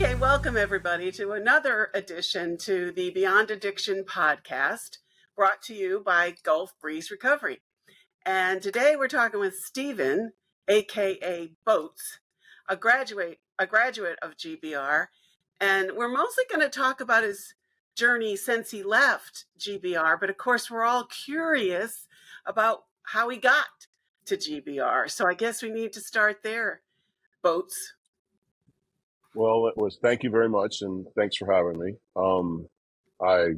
Okay, welcome everybody to another edition to the Beyond Addiction podcast, brought to you by Gulf Breeze Recovery. And today we're talking with Stephen, aka Boats, a graduate of GBR, and we're mostly going to talk about his journey since he left GBR, but of course we're all curious about how he got to GBR. So I guess we need to start there. Boats. Well, thank you very much, and thanks for having me. I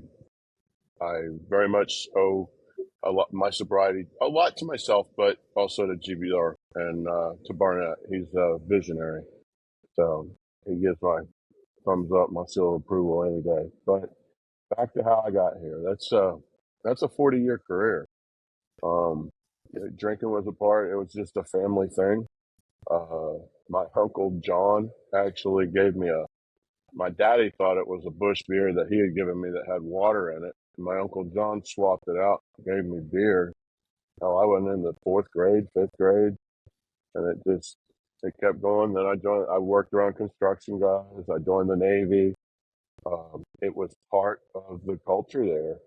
very much owe my sobriety a lot to myself, but also to GBR and to Barnett. He's a visionary, so he gives my thumbs up, my seal of approval any day. But back to how I got here. That's a 40-year career. Drinking was a part. It was just a family thing. My uncle John actually gave me my daddy thought it was a Bush beer that he had given me that had water in it. My Uncle John swapped it out, gave me beer. Hell, I went into fourth grade, fifth grade, and it kept going. Then I worked around construction guys. I joined the Navy. It was part of the culture there.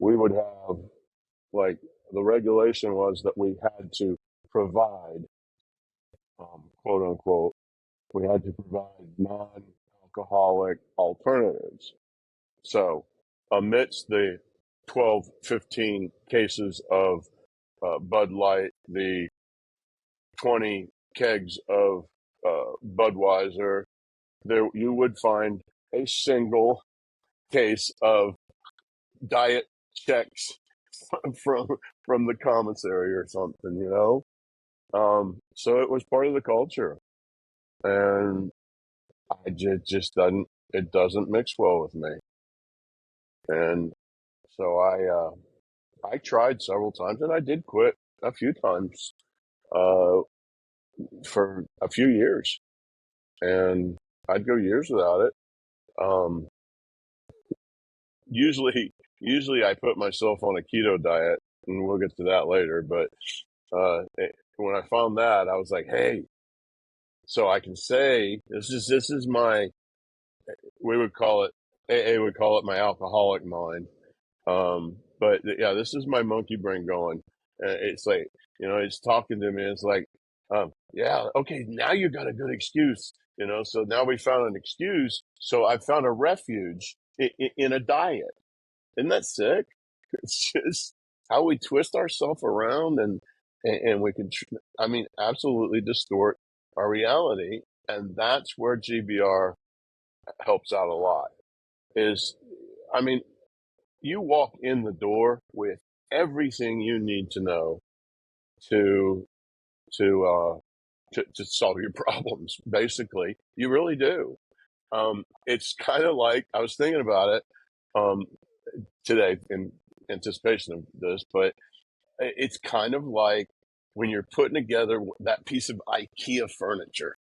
We would have, like, the regulation was that we had to provide, quote unquote, we had to provide non-alcoholic alternatives. So amidst the 12, 15 cases of Bud Light, the 20 kegs of Budweiser, you would find a single case of diet checks from the commissary or something, So it was part of the culture. And it doesn't mix well with me. And so I tried several times, and I did quit a few times for a few years, and I'd go years without it. Usually I put myself on a keto diet, and we'll get to that later. But when I found that, I was like, hey, so I can say this is my, we would call it, AA would call it my alcoholic mind. But yeah, this is my monkey brain going. It's like, it's talking to me. It's like, yeah, okay, now you got a good excuse, so now we found an excuse. So I found a refuge in a diet. Isn't that sick? It's just how we twist ourselves around and we can, absolutely distort our reality. And that's where GBR helps out a lot you walk in the door with everything you need to know to solve your problems. Basically, you really do. It's kind of like, I was thinking about it today in anticipation of this, but it's kind of like when you're putting together that piece of IKEA furniture,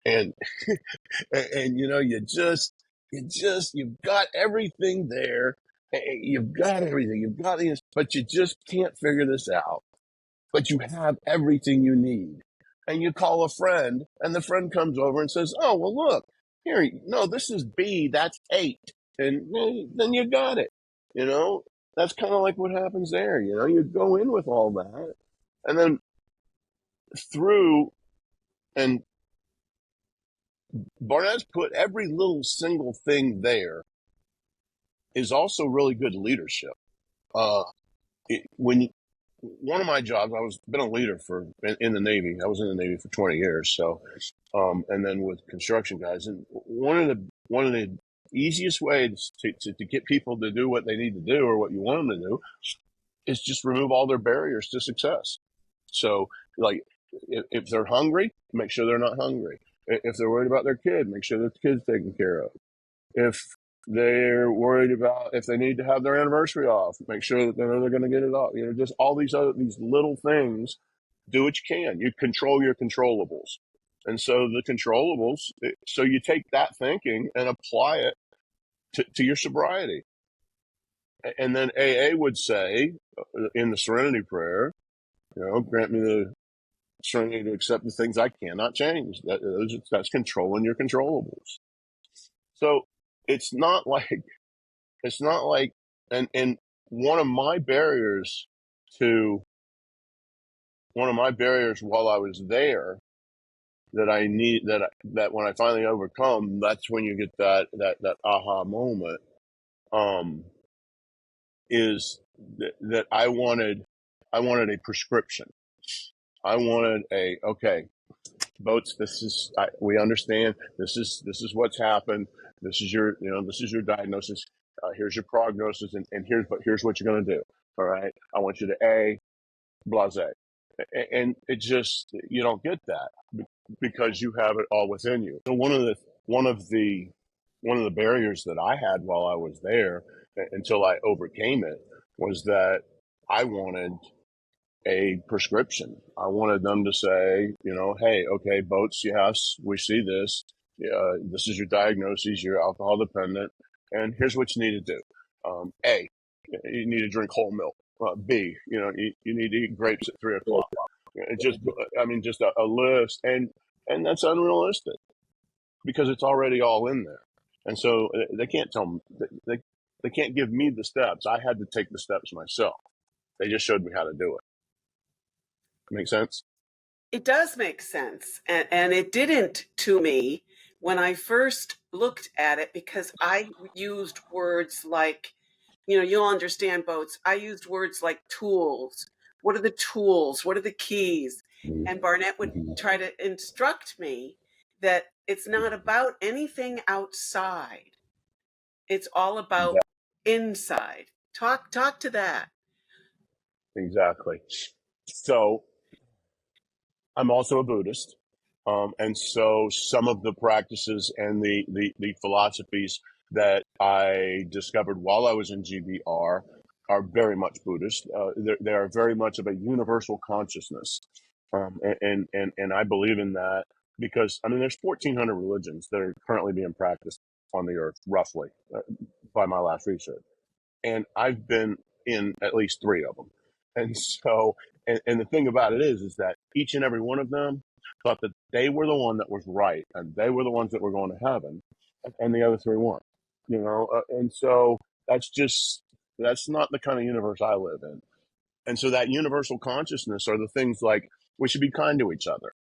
and and you've got everything there. You've got everything. You've got this, but you just can't figure this out. But you have everything you need. And you call a friend, and the friend comes over and says, oh, well, look, here, no, this is B, that's 8. And then you got it. That's kind of like what happens there. You go in with all that, and then and Barnett's put every little single thing there is also really good leadership. One of my jobs, been a leader in the Navy. I was in the Navy for 20 years. So, and then with construction guys, and one of the easiest ways to get people to do what they need to do or what you want them to do is just remove all their barriers to success. So, like, if they're hungry, make sure they're not hungry. If they're worried about their kid, make sure their kid's taken care of. If they're worried about if they need to have their anniversary off, make sure that they're going to get it off. Just all these little things. Do what you can. You control your controllables. And so the controllables, so you take that thinking and apply it to your sobriety. And then AA would say in the Serenity Prayer, grant me surrendering to accept the things I cannot change. That's controlling your controllables. So it's not like it's not like and one of my barriers to one of my barriers while I was there that I need that when I finally overcome, that's when you get that aha moment. Is that I wanted a prescription. I wanted okay, Boats. This is we understand. This is what's happened. This is your diagnosis. Here's your prognosis, and here's what you're going to do. All right. I want you to blase, and it just you don't get that because you have it all within you. So one of the barriers that I had while I was there until I overcame it was that I wanted a prescription. I wanted them to say, hey, okay, Boats, yes, we see this. This is your diagnosis. You're alcohol dependent, and here's what you need to do. A, you need to drink whole milk. B, you need to eat grapes at 3:00. Just a list, and that's unrealistic because it's already all in there. And so they can't tell me they can't give me the steps. I had to take the steps myself. They just showed me how to do it. Make sense? It does make sense. And it didn't to me when I first looked at it because I used words like, you'll understand, Boats. I used words like tools. What are the tools? What are the keys? And Barnett would try to instruct me that it's not about anything outside. It's all about inside. Talk to that. Exactly. So I'm also a Buddhist. And so some of the practices and the philosophies that I discovered while I was in GBR are very much Buddhist. They are very much of a universal consciousness. And I believe in that because, there's 1,400 religions that are currently being practiced on the earth, roughly, by my last research. And I've been in at least 3 of them. And so, and the thing about it is that each and every one of them thought that they were the one that was right and they were the ones that were going to heaven, and the other 3 weren't. And so that's not the kind of universe I live in. And so that universal consciousness are the things like we should be kind to each other.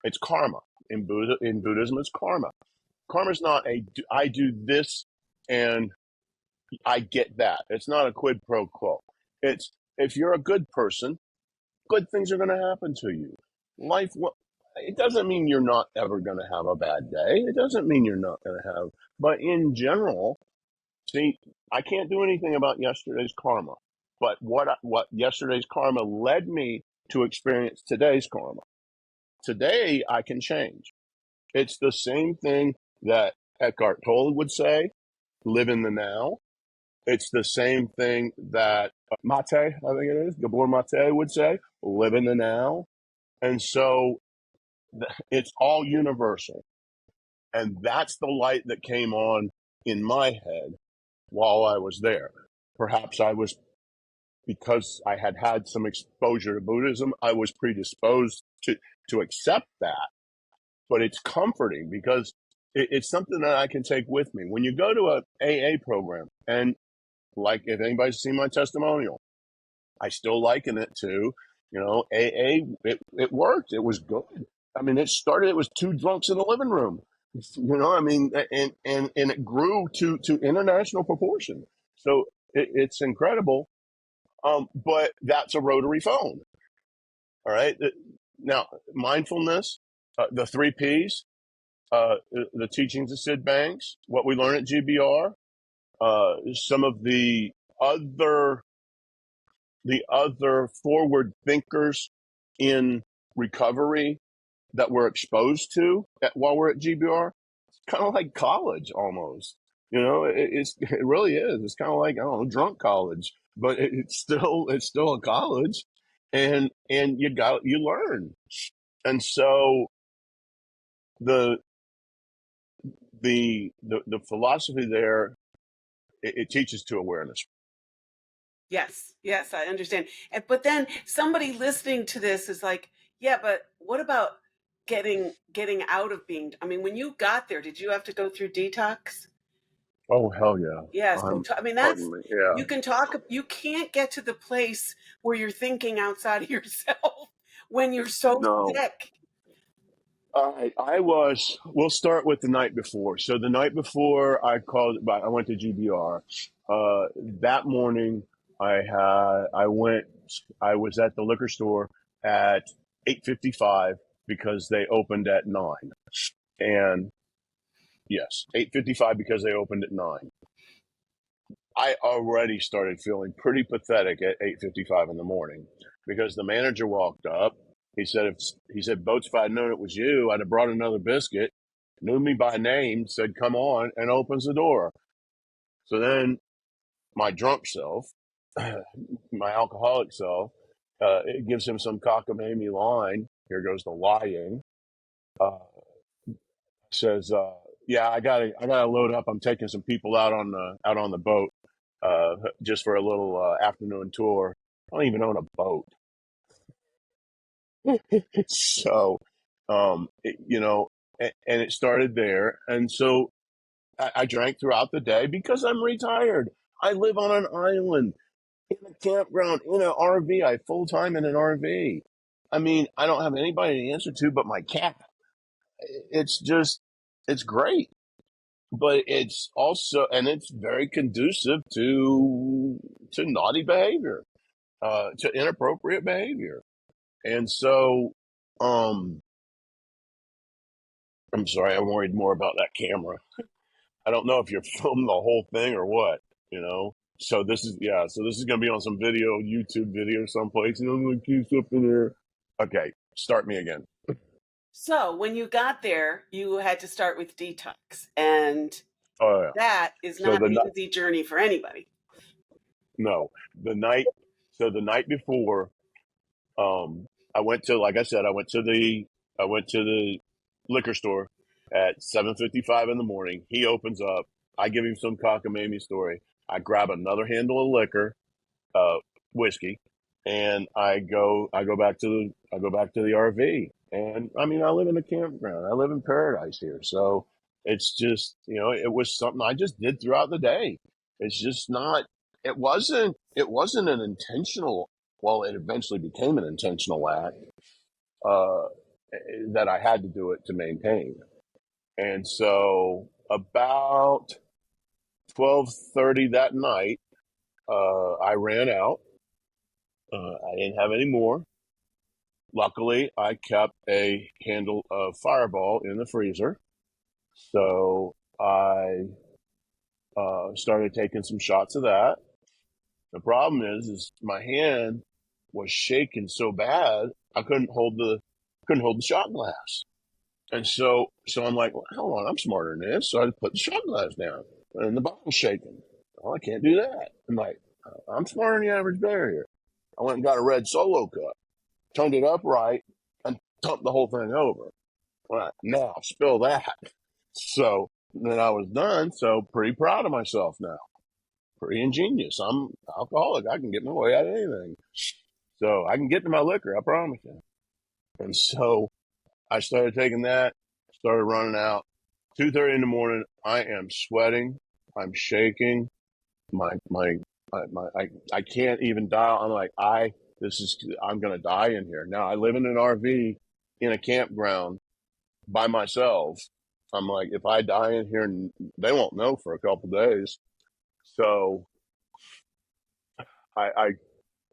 It's karma. In Buddhism, it's karma. Karma is not I do this and I get that. It's not a quid pro quo. It's if you're a good person, good things are going to happen to you. Life, it doesn't mean you're not ever going to have a bad day. It doesn't mean you're not going to have, but in general, see, I can't do anything about yesterday's karma. But what yesterday's karma led me to experience today's karma. Today, I can change. It's the same thing that Eckhart Tolle would say, live in the now. It's the same thing that Mate, I think it is, Gabor Mate would say, live in the now. And so it's all universal. And that's the light that came on in my head while I was there. Perhaps because I had some exposure to Buddhism, I was predisposed to accept that. But it's comforting because it's something that I can take with me. When you go to a AA program, and like if anybody's seen my testimonial, I still liken it to, AA, it worked. It was good. It was 2 drunks in the living room, and it grew to international proportion. So it's incredible. But that's a rotary phone. All right. Now, mindfulness, the 3 Ps, the teachings of Sid Banks, what we learn at GBR, some of the other forward thinkers in recovery that we're exposed to while we're at GBR. It's kind of like college almost. It really is. It's kind of like, I don't know, drunk college, but it's still a college, and you learn. And so the philosophy there, it teaches to awareness. Yes, I understand. But then somebody listening to this is like, Yeah, but what about getting out of being? I mean, when you got there, did you have to go through detox? Oh, hell yeah. Yes. I mean, Pardon that's me. Yeah. you can talk. You can't get to the place where you're thinking outside of yourself when you're so No. sick. We'll start with the night before. So the night before I went to GBR. That morning I was at the liquor store at 8:55 because they opened at 9. And yes, 8:55 because they opened at 9. I already started feeling pretty pathetic at 8:55 in the morning because the manager walked up. Boats, if I'd known it was you, I'd have brought another biscuit, knew me by name, said, come on, and opens the door. So then my drunk self, my alcoholic self, it gives him some cockamamie line. Here goes the lying. Uh, says, "Yeah, I gotta load up. I'm taking some people out on the boat, just for a little afternoon tour. I don't even own a boat, so and it started there. And so I drank throughout the day because I'm retired. I live on an island in a campground in an RV. I full time in an RV. I mean, I don't have anybody to answer to but my cat. It's just, it's great. But it's very conducive to naughty behavior, to inappropriate behavior. And so, um, I'm sorry, I'm worried more about that camera. I don't know if you're filming the whole thing or what, you know. So this is gonna be on some video, YouTube video someplace. Like, keep up in there. Okay, start me again. So when you got there, you had to start with detox, and Oh yeah. that is So not the an night, easy journey for anybody. no, the night. So the night before, I went to, like I said, I went to the liquor store at 7:55 in the morning. He opens up. I give him some cockamamie story. I grab another handle of liquor, uh, whiskey, and I go back to the RV. And I mean, I live in a campground. I live in paradise here. So it's just, it was something I just did throughout the day. It's just not. It wasn't an intentional. Well, it eventually became an intentional act, uh, that I had to do it to maintain. And so about 12:30 that night, I ran out. I didn't have any more. Luckily, I kept a handle of Fireball in the freezer. So I started taking some shots of that. The problem is my hand was shaking so bad I couldn't hold the shot glass. And so I'm like, well, hold on, I'm smarter than this. So I put the shot glass down, and the bottle's shaking. Oh, I can't do that. I'm like, I'm smarter than the average bear here. I went and got a red Solo cup, turned it upright, and dumped the whole thing over. All right, now spill that. So then I was done. So pretty proud of myself now. Pretty ingenious. I'm alcoholic. I can get my way out of anything. So I can get to my liquor. I promise you. And so I started taking that. Started running out. 2:30 in the morning. I am sweating. I'm shaking. My, I can't even dial. I'm like, I'm going to die in here. Now I live in an RV in a campground by myself. I'm like, if I die in here, they won't know for a couple days. So I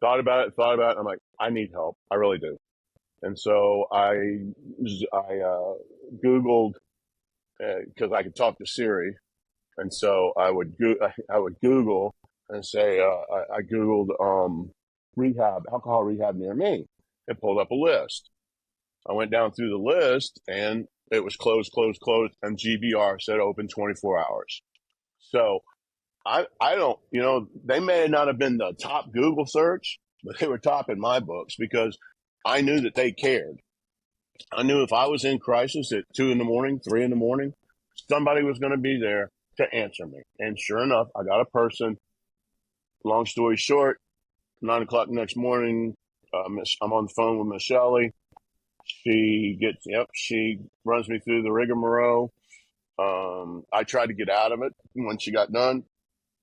thought about it, thought about it. I'm like, I need help. I really do. And so I Googled, because I could talk to Siri. And so I would Google and say, I Googled, alcohol rehab near me. It pulled up a list. I went down through the list and it was closed, closed, closed, and GBR said open 24 hours. So I don't, they may not have been the top Google search, but they were top in my books because I knew that they cared. I knew if I was in crisis at 2 in the morning, 3 in the morning, somebody was going to be there to answer me. And sure enough, I got a person. Long story short, 9 o'clock next morning, I'm on the phone with Miss Shelley. She runs me through the rigmarole. I tried to get out of it when she got done.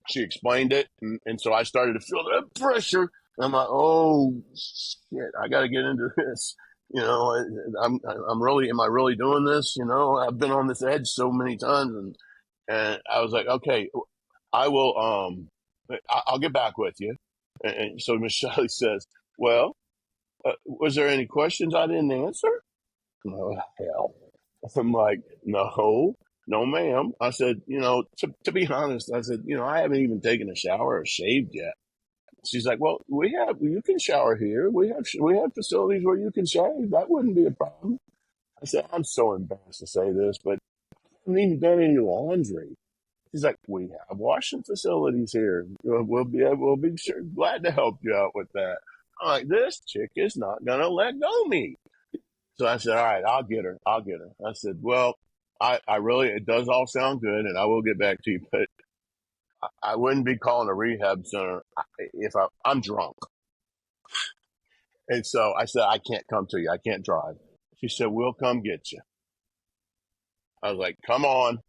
She explained it, and so I started to feel that pressure. I'm like, oh shit, I got to get into this. I'm really, am I really doing this? I've been on this edge so many times, and I was like, okay, I will, I'll get back with you. And so Miss Shelley says, well, was there any questions I didn't answer? No, hell. I'm like, no, no, ma'am. I said, to be honest, I said, I haven't even taken a shower or shaved yet. She's like, well, you can shower here. We have facilities where you can shave. That wouldn't be a problem. I said, I'm so embarrassed to say this, but I haven't even done any laundry. She's like, we have washing facilities here. We'll be glad to help you out with that. I'm like, this chick is not gonna let go of me. So I said, all right, I'll get her. I said, well, I really, it does all sound good, and I will get back to you, but I wouldn't be calling a rehab center if I'm drunk. And so I said, I can't come to you. I can't drive. She said, we'll come get you. I was like, come on.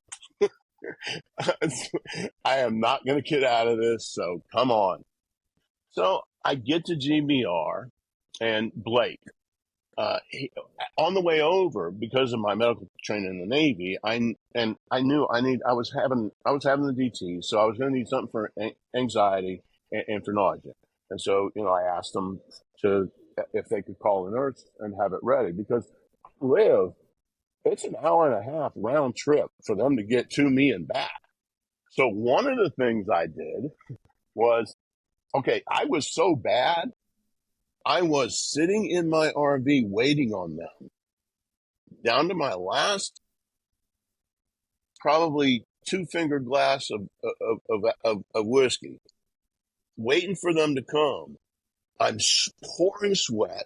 I am not going to get out of this, so come on. So I get to GBR, and Blake, on the way over, because of my medical training in the Navy, I knew I was having the DT, so I was going to need something for anxiety and for nausea. And so, I asked them if they could call a nurse and have it ready, because it's an hour and a half round trip for them to get to me and back. So one of the things I did was, okay, I was so bad, I was sitting in my RV waiting on them down to my last probably 2-finger glass of whiskey, waiting for them to come. I'm pouring sweat.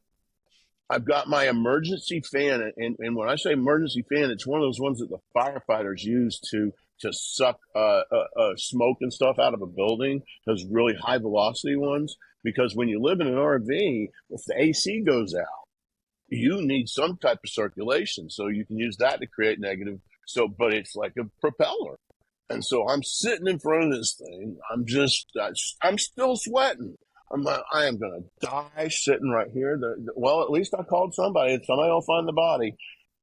I've got my emergency fan, and when I say emergency fan, it's one of those ones that the firefighters use to suck smoke and stuff out of a building, those really high velocity ones. Because when you live in an RV, if the AC goes out, you need some type of circulation, so you can use that to create negative. So, but it's like a propeller. And so I'm sitting in front of this thing. I'm still sweating. I'm like, I am going to die sitting right here. Well, at least I called somebody. Somebody will find the body.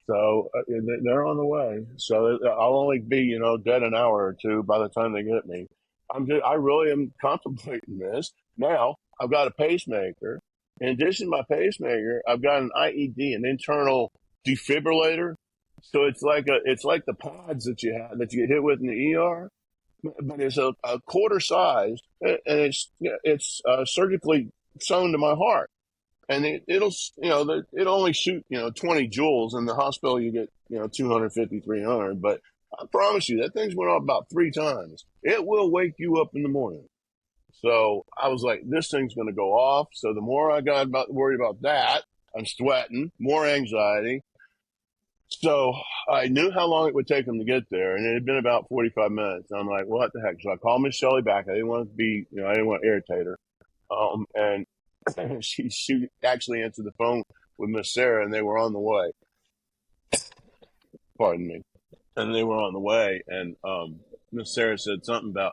So they're on the way. So I'll only be, dead an hour or two by the time they get me. I really am contemplating this. Now I've got a pacemaker. In addition to my pacemaker, I've got an IED, an internal defibrillator. So it's like the pods that you get hit with in the ER, but it's a quarter size, and it's surgically sewn to my heart, and it'll it only shoot 20 joules. In the hospital you get 250, 300, but I promise you that thing's went off about 3 times. It will wake you up in the morning. So I was like, this thing's going to go off. So the more I got worried about that, I'm sweating, more anxiety. So I knew how long it would take them to get there, and it had been about 45 minutes. And I'm like, what the heck? So I called Miss Shelley back. I didn't want to I didn't want to irritate her. And she actually answered the phone with Miss Sarah, and they were on the way. Pardon me. And they were on the way, and Miss Sarah said something about,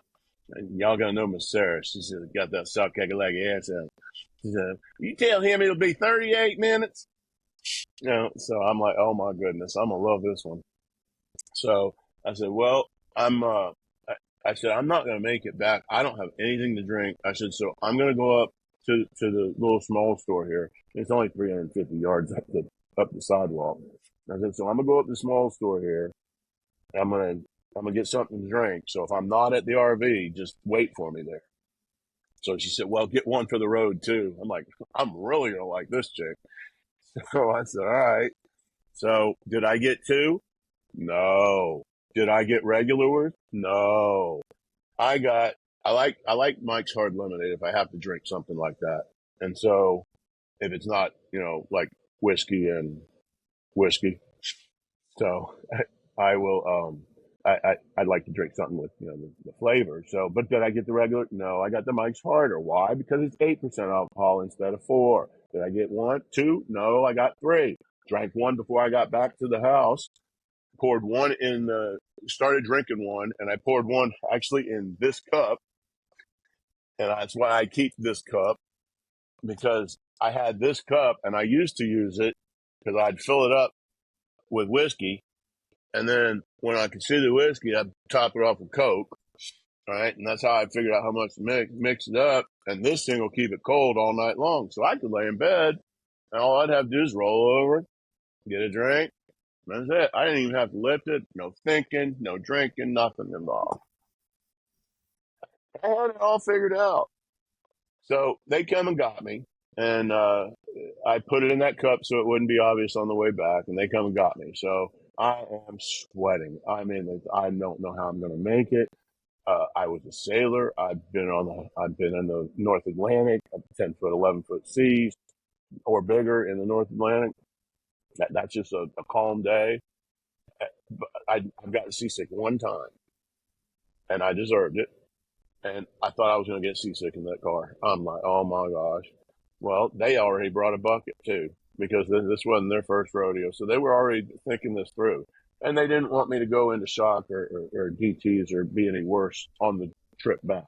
y'all gonna know Miss Sarah. She said, got that sock leggy ass out. She said, you tell him it'll be 38 minutes. So I'm like, oh my goodness, I'm gonna love this one. So I said, well, I said, I'm not gonna make it back. I don't have anything to drink. I said, so I'm gonna go up to the little small store here. It's only 350 yards up the sidewalk. I said, so I'm gonna go up to the small store here. I'm gonna get something to drink. So if I'm not at the RV, just wait for me there. So she said, well, get one for the road too. I'm like, I'm really gonna like this chick. So I said, all right. So did I get 2? No. Did I get regular worth? No. I like Mike's Hard Lemonade if I have to drink something like that. And so if it's not, like whiskey and whiskey. So I will, I'd like to drink something with, the flavor. So, but did I get the regular? No, I got the Mike's Harder. Why? Because it's 8% alcohol instead of 4. Did I get 1, 2? No, I got 3. Drank one before I got back to the house. Poured one in the, started drinking one, and I poured one actually in this cup. And that's why I keep this cup, because I had this cup and I used to use it because I'd fill it up with whiskey. And then when I could see the whiskey, I'd top it off with Coke. Right. And that's how I figured out how much to mix it up. And this thing will keep it cold all night long. So I could lay in bed and all I'd have to do is roll over, get a drink. That's it. I didn't even have to lift it. No thinking, no drinking, nothing involved. I had it all figured out. So they come and got me, and I put it in that cup so it wouldn't be obvious on the way back. And they come and got me. So I am sweating. I mean, I don't know how I'm going to make it. I was a sailor. I've been in the North Atlantic, 10-foot, 11-foot seas or bigger in the North Atlantic. That's just a calm day. But I've gotten seasick one time, and I deserved it. And I thought I was going to get seasick in that car. I'm like, oh my gosh. Well, they already brought a bucket too, because this wasn't their first rodeo. So they were already thinking this through. And they didn't want me to go into shock or DTs or be any worse on the trip back.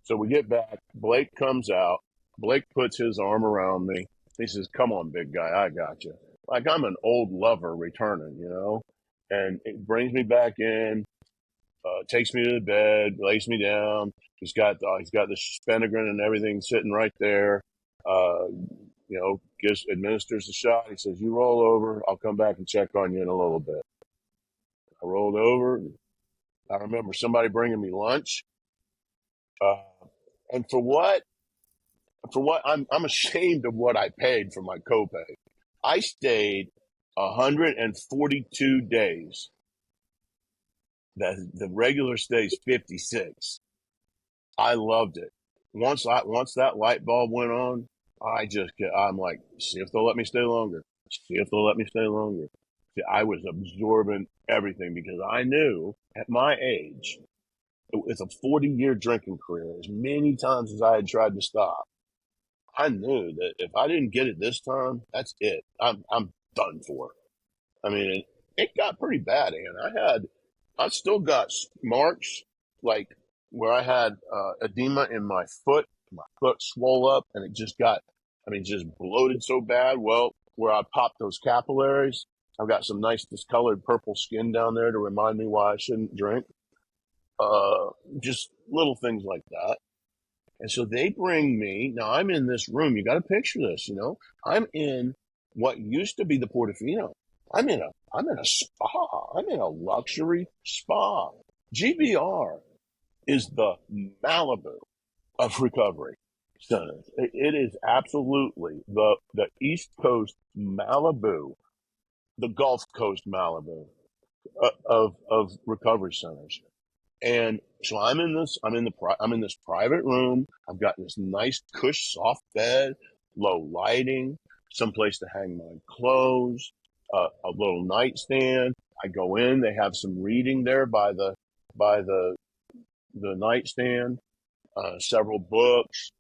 So we get back. Blake comes out. Blake puts his arm around me. He says, come on, big guy, I got you. Like I'm an old lover returning, you know? And it brings me back in. Takes me to the bed, lays me down. He's got the Spinagrin and everything sitting right there. Administers the shot. He says, "You roll over. I'll come back and check on you in a little bit." I rolled over. I remember somebody bringing me lunch. And for what I'm ashamed of what I paid for my copay. I stayed 142 days. The regular stays 56. I loved it. Once that light bulb went on, I'm like, see if they'll let me stay longer. See if they'll let me stay longer. See, I was absorbing everything because I knew at my age, it's a 40-year drinking career, as many times as I had tried to stop. I knew that if I didn't get it this time, that's it. I'm done for. I mean, it got pretty bad, and I still got marks like where I had edema in my foot. My foot swole up and it just bloated so bad. Well, where I popped those capillaries, I've got some nice discolored purple skin down there to remind me why I shouldn't drink. Just little things like that. And so they bring me, now I'm in this room. You got to picture this, I'm in what used to be the Portofino. I'm in a spa. I'm in a luxury spa. GBR is the Malibu of recovery centers. It is absolutely the East Coast Malibu, the Gulf Coast Malibu of recovery centers. And so I'm in this private room. I've got this nice cush soft bed, low lighting, someplace to hang my clothes, a little nightstand. I go in, they have some reading there by the nightstand, several books,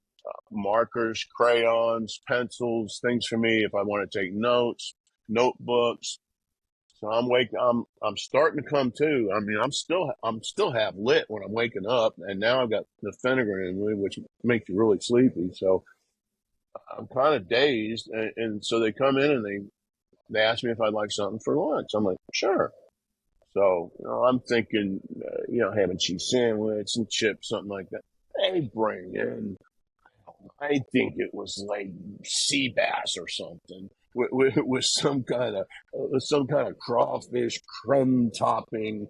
markers, crayons, pencils, things for me if I want to take notes, notebooks. So I'm starting to come to. I mean, I'm still half lit when I'm waking up, and now I've got the Phenergan in me, which makes you really sleepy. So I'm kind of dazed, and so they come in and they ask me if I'd like something for lunch. I'm like, sure. So I'm thinking, ham and cheese sandwich and chips, something like that. They bring in, I think it was like sea bass or something with some kind of crawfish crumb topping,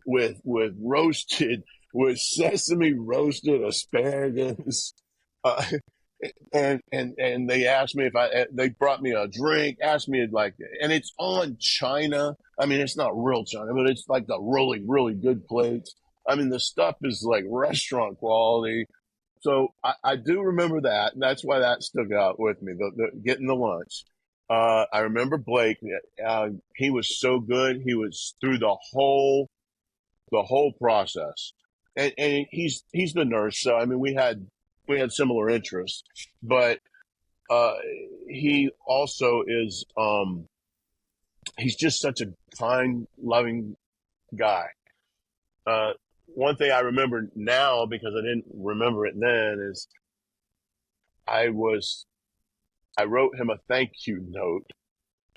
with sesame roasted asparagus, and they asked me they brought me a drink, asked me and it's on china. I mean, it's not real china, but it's like the really, really good plates. I mean, the stuff is like restaurant quality. So I do remember that, and that's why that stuck out with me, the getting the lunch. I remember Blake. He was so good. He was through the whole process, and he's the nurse. So I mean, we had similar interests, but uh, he also is, he's just such a kind, loving guy. Uh, One thing I remember now, because I didn't remember it then, is I was, I wrote him a thank you note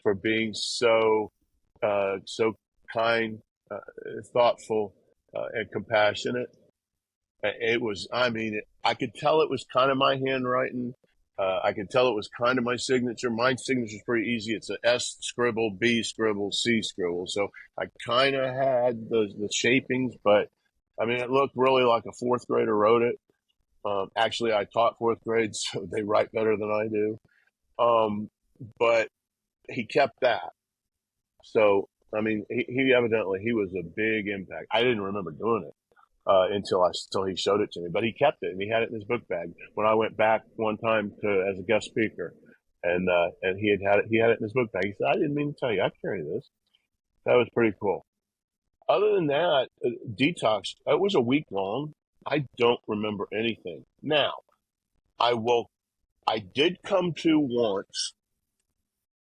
for being so kind, uh, thoughtful, and compassionate. It was, I mean, I could tell it was kind of my handwriting. I could tell it was kind of my signature. My signature is pretty easy. It's a S scribble, B scribble, C scribble. So I kind of had the shapings, but I mean, it looked really like a fourth grader wrote it. Actually, I taught fourth grade, so they write better than I do. But he kept that. So, I mean, he evidently, he was a big impact. I didn't remember doing it until he showed it to me. But he kept it and he had it in his book bag. When I went back one time to as a guest speaker, and he had it in his book bag. He said, "I didn't mean to tell you, I carry this." That was pretty cool. Other than that, detox. It was a week long. I don't remember anything. Now, I woke. I did come to once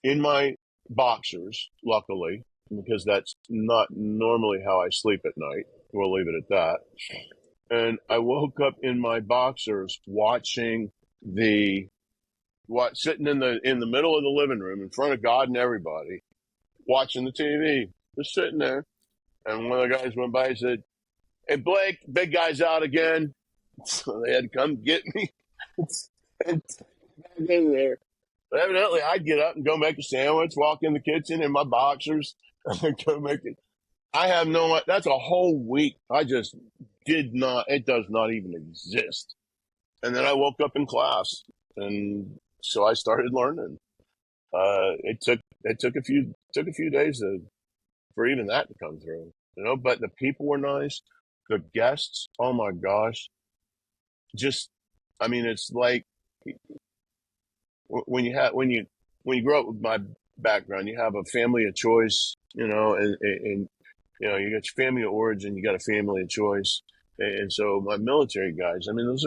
in my boxers, luckily, because that's not normally how I sleep at night. We'll leave it at that. And I woke up in my boxers watching sitting in the middle of the living room in front of God and everybody, watching the TV, just sitting there. And one of the guys went by and said, "Hey Blake, big guy's out again." So they had to come get me and back in there. But evidently, I'd get up and go make a sandwich, walk in the kitchen in my boxers, and go make it. I have no. That's a whole week. I just did not. It does not even exist. And then I woke up in class, and so I started learning. It took a few days for even that to come through, But the people were nice. The guests, oh my gosh, just I mean, it's like when you grow up with my background, you have a family of choice, and you got your family of origin, you got a family of choice, and so my military guys, I mean, that's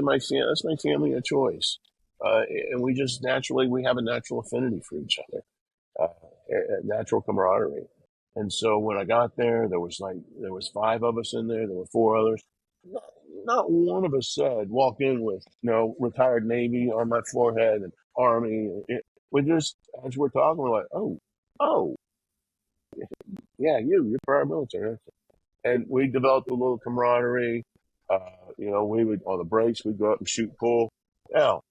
my family of choice, and we have a natural affinity for each other, a natural camaraderie, and so when I got there, there was five of us in there, there were four others. Not one of us said walk in with retired Navy on my forehead and Army. We just as we're talking, we're like, oh, yeah, you're prior military, and we developed a little camaraderie. We would on the breaks we'd go up and shoot pool. Now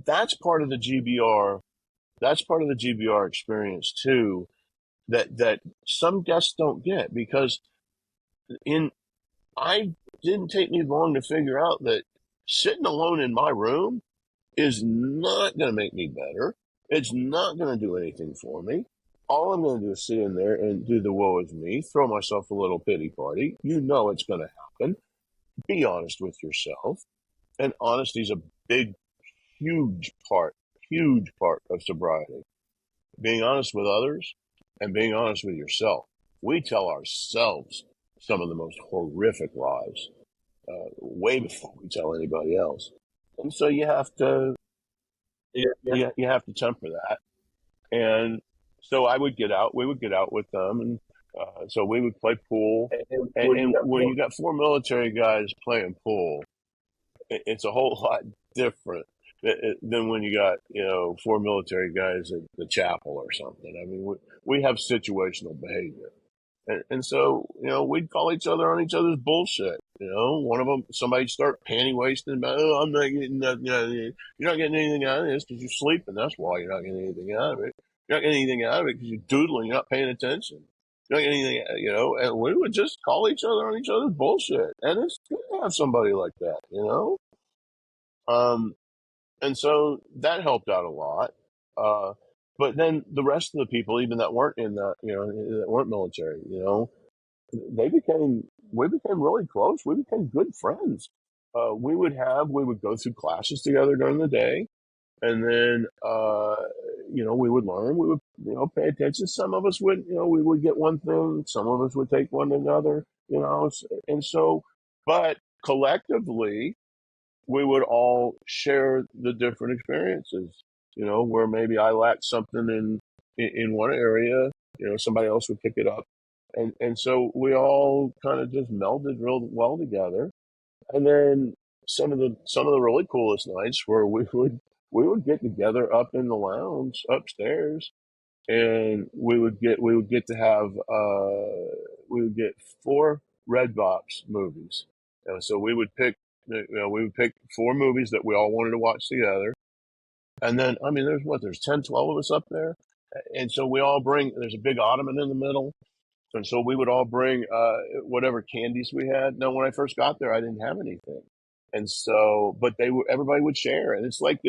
that's part of the GBR. That's part of the GBR experience too. That some guests don't get because in I didn't take me long to figure out that sitting alone in my room is not going to make me better. It's not going to do anything for me. All I'm going to do is sit in there and do the woe is me, throw myself a little pity party. You know it's going to happen. Be honest with yourself. And honesty is a big, huge part of sobriety. Being honest with others and being honest with yourself. We tell ourselves some of the most horrific lies way before we tell anybody else. And so you have to you have to temper that. And so we would get out with them, and so we would play pool. And when you got four military guys playing pool, it's a whole lot different than when you got four military guys at the chapel or something. I mean, we have situational behavior. And so, we'd call each other on each other's bullshit. One of them, somebody start panty wasting about, "Oh, I'm not getting nothing, you're not getting anything out of this because you're sleeping. That's why you're not getting anything out of it. You're not getting anything out of it because you're doodling, you're not paying attention. You're not getting anything, and we would just call each other on each other's bullshit. And it's good to have somebody like that. Um, and so that helped out a lot. But then the rest of the people, even that weren't that weren't military, we became really close. We became good friends. We would go through classes together during the day, and then, we would learn. We would, pay attention. Some of us would, we would get one thing. Some of us would take one another, and so, but collectively, we would all share the different experiences, where maybe I lacked something in one area, somebody else would pick it up. And so we all kind of just melded real well together. And then some of the really coolest nights where we would get together up in the lounge upstairs, and we would get to have we would get four Red Box movies. So we would pick four movies that we all wanted to watch together. And then, I mean, there's 10, 12 of us up there. And so there's a big ottoman in the middle. And so we would all bring whatever candies we had. Now, when I first got there, I didn't have anything. And so, but everybody would share. And it's like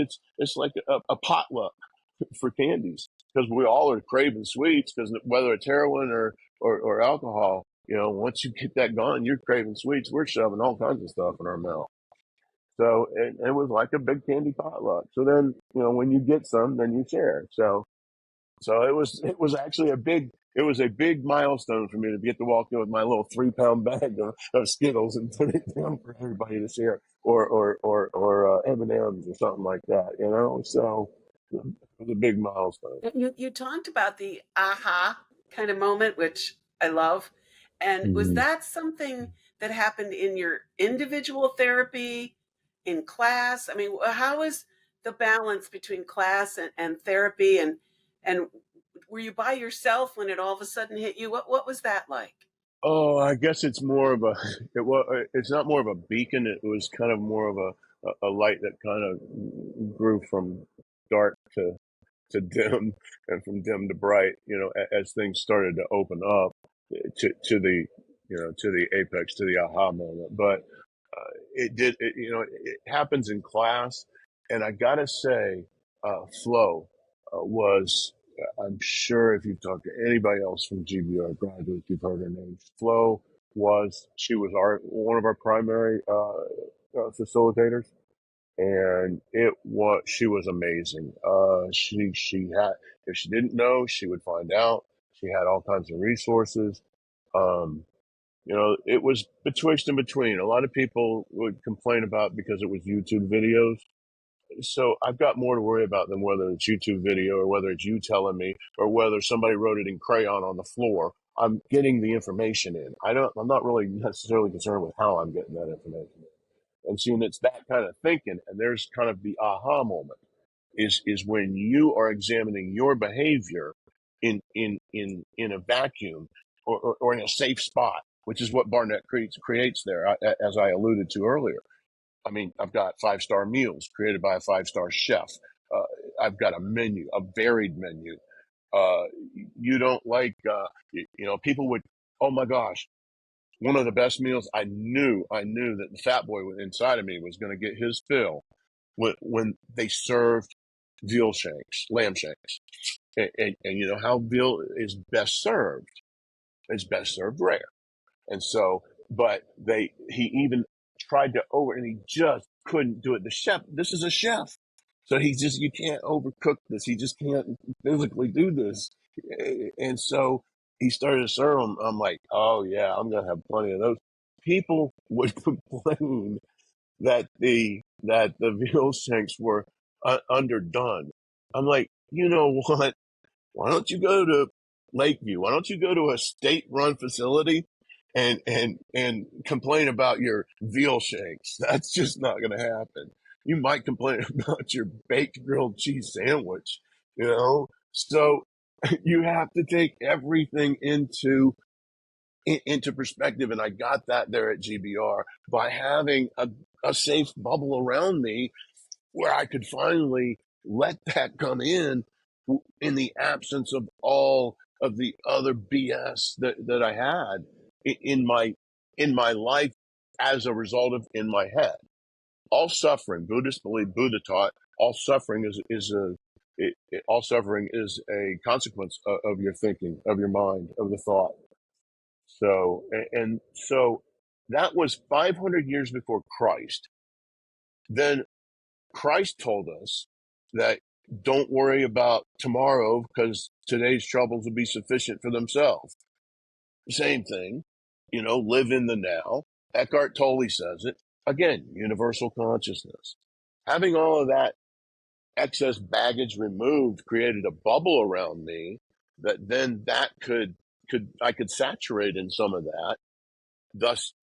a potluck for candies, because we all are craving sweets, because whether it's heroin or alcohol, once you get that gone, you're craving sweets. We're shoving all kinds of stuff in our mouth. So it was like a big candy potluck. So then, when you get some, then you share. So it was actually a big milestone for me to get to walk in with my little 3-pound bag of Skittles and put it down for everybody to share, or M&Ms or something like that. So it was a big milestone. You talked about the aha kind of moment, which I love. And was Mhm. that something that happened in your individual therapy, in class? I mean, how is the balance between class and therapy? And were you by yourself when it all of a sudden hit you? What was that like? Oh, I guess it's more of a it's not more of a beacon. It was kind of more of a light that kind of grew from dark to dim, and from dim to bright, as things started to open up to the apex, to the aha moment. But it happens in class. And I gotta say, Flo was, I'm sure if you've talked to anybody else from GBR graduates, you've heard her name. She was one of our primary facilitators, and she was amazing. She had, if she didn't know, she would find out. She had all kinds of resources. Um, it was betwixt and between. A lot of people would complain about, because it was YouTube videos. So I've got more to worry about than whether it's YouTube video, or whether it's you telling me, or whether somebody wrote it in crayon on the floor. I'm getting the information in. I'm not really necessarily concerned with how I'm getting that information in. And seeing it's that kind of thinking, and there's kind of the aha moment is when you are examining your behavior in a vacuum, or in a safe spot, which is what Barnett creates there, as I alluded to earlier. I mean, I've got 5-star meals created by a 5-star chef. Uh, I've got a menu, a varied menu. Uh, you don't like, people would, oh my gosh, one of the best meals, I knew that the fat boy inside of me was going to get his fill when they served veal shanks, lamb shanks. And you know how veal is best served? It's best served rare. And so, but he even tried to and he just couldn't do it. The chef, this is a chef. So you can't overcook this. He just can't physically do this. And so he started to serve them. I'm like, oh yeah, I'm going to have plenty of those. People would complain that the veal shanks were underdone. I'm like, you know what? Why don't you go to Lakeview? Why don't you go to a state-run facility and complain about your veal shanks? That's just not going to happen. You might complain about your baked grilled cheese sandwich, So you have to take everything into perspective, and I got that there at GBR by having a safe bubble around me where I could finally let that come in the absence of all of the other BS that I had in my life, as a result of in my head. All suffering, Buddha taught, all suffering all suffering is a consequence of your thinking, of your mind, of the thought. So, and so that was 500 years before Christ. Then Christ told us that don't worry about tomorrow, because today's troubles will be sufficient for themselves. Same thing, live in the now. Eckhart Tolle says it. Again, universal consciousness. Having all of that excess baggage removed created a bubble around me that then that I could saturate in some of that, thus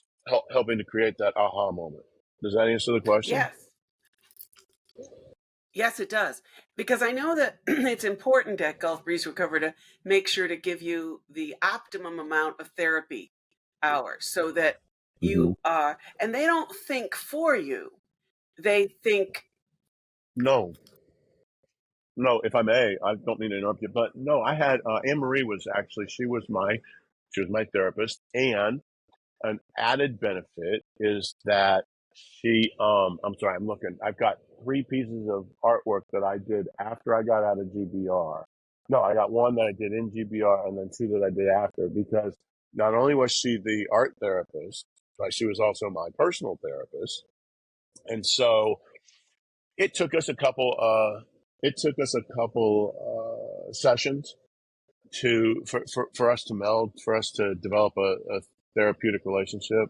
helping to create that aha moment. Does that answer the question? Yes. Yes, it does. Because I know that it's important at Gulf Breeze Recover to make sure to give you the optimum amount of therapy hours so that Mm-hmm. you are, and they don't think for you. They think, No, no. If I may, I don't mean to interrupt you, but no, I had Anne Marie was actually she was my therapist, and an added benefit is that I'm sorry, I'm looking. I've got three pieces of artwork that I did after I got out of GBR. No, I got one that I did in GBR and then two that I did after, because not only was she the art therapist, but she was also my personal therapist. And so it took us a couple sessions for us to meld, for us to develop a therapeutic relationship.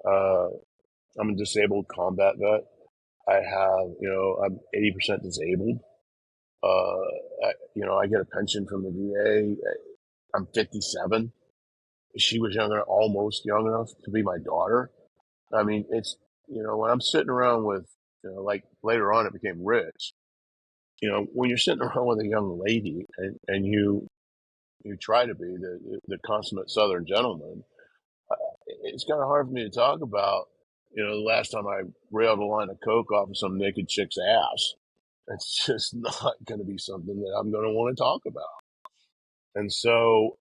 Uh, I'm a disabled combat vet. I'm 80% disabled. I get a pension from the VA. I'm 57. She was almost young enough to be my daughter. I mean, when I'm sitting around with, like later on it became rich. When you're sitting around with a young lady and you try to be the consummate Southern gentleman, it's kind of hard for me to talk about, the last time I railed a line of coke off of some naked chick's ass. It's just not going to be something that I'm going to want to talk about. And so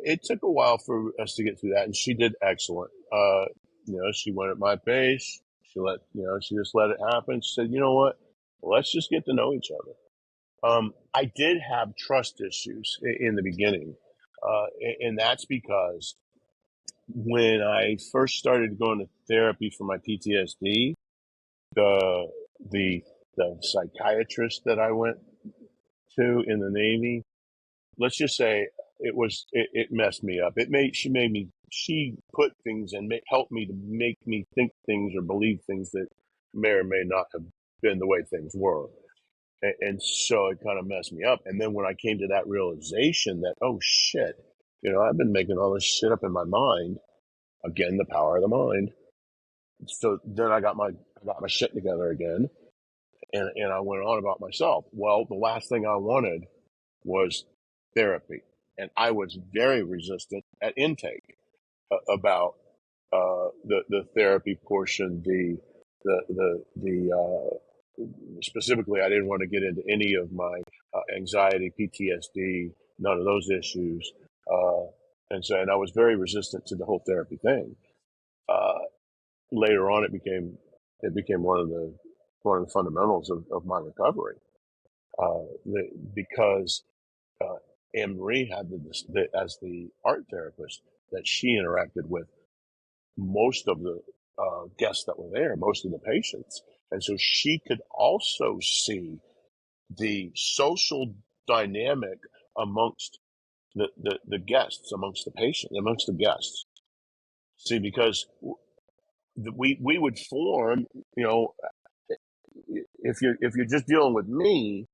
it took a while for us to get through that, and she did excellent. She went at my pace. She just let it happen. She said, "You know what? Let's just get to know each other." I did have trust issues in the beginning, and that's because when I first started going to therapy for my PTSD, the the the psychiatrist that I went to in the Navy, let's just say it messed me up. She put things and helped me to make me think things or believe things that may or may not have been the way things were. And so it kind of messed me up. And then when I came to that realization that, oh shit, I've been making all this shit up in my mind. Again, the power of the mind. So then I got my shit together again, and I went on about myself. Well, the last thing I wanted was therapy, and I was very resistant at intake about the therapy portion. Specifically, I didn't want to get into any of my anxiety, PTSD, none of those issues, uh, and I was very resistant to the whole therapy thing. Uh, Later on, it became one of the fundamentals of my recovery, because uh, Anne Marie had as the art therapist that she interacted with most of the guests that were there, most of the patients, and so she could also see the social dynamic amongst the guests, amongst the patients, amongst the guests. See, because we would form, if you're just dealing with me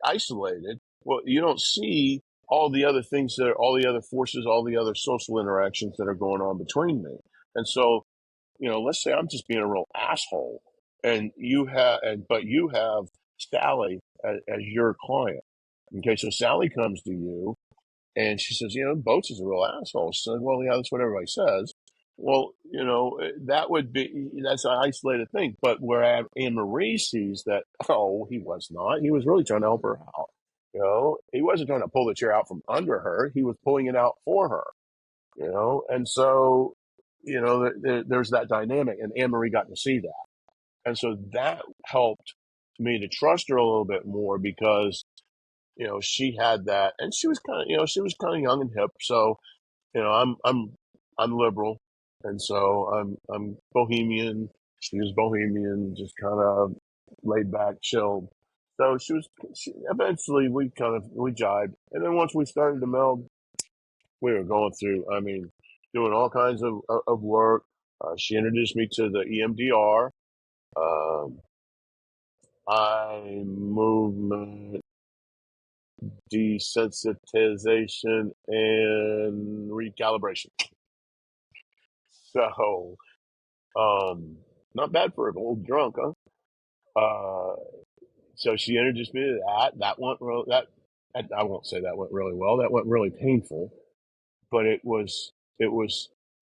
isolated, well, you don't see all the other forces, all the other social interactions that are going on between me. And so, let's say I'm just being a real asshole, and but you have Sally as your client. Okay, so Sally comes to you and she says, Boats is a real asshole. She said, well, yeah, that's what everybody says. Well, that's an isolated thing. But where Anne Marie sees that, oh, he was not. He was really trying to help her out. He wasn't trying to pull the chair out from under her. He was pulling it out for her. And so, there's that dynamic, and Anne Marie got to see that. And so that helped me to trust her a little bit more because, she had that, and she was kind of young and hip. So, I'm liberal, and so I'm bohemian. She was bohemian, just kind of laid back, chilled. So eventually we jibed, and then once we started to meld, we were going through. I mean, doing all kinds of work. She introduced me to the EMDR, eye movement desensitization and recalibration. So, not bad for an old drunk, huh? Uh, so she introduced me to that. That went real. I won't say that went really well. That went really painful, but it was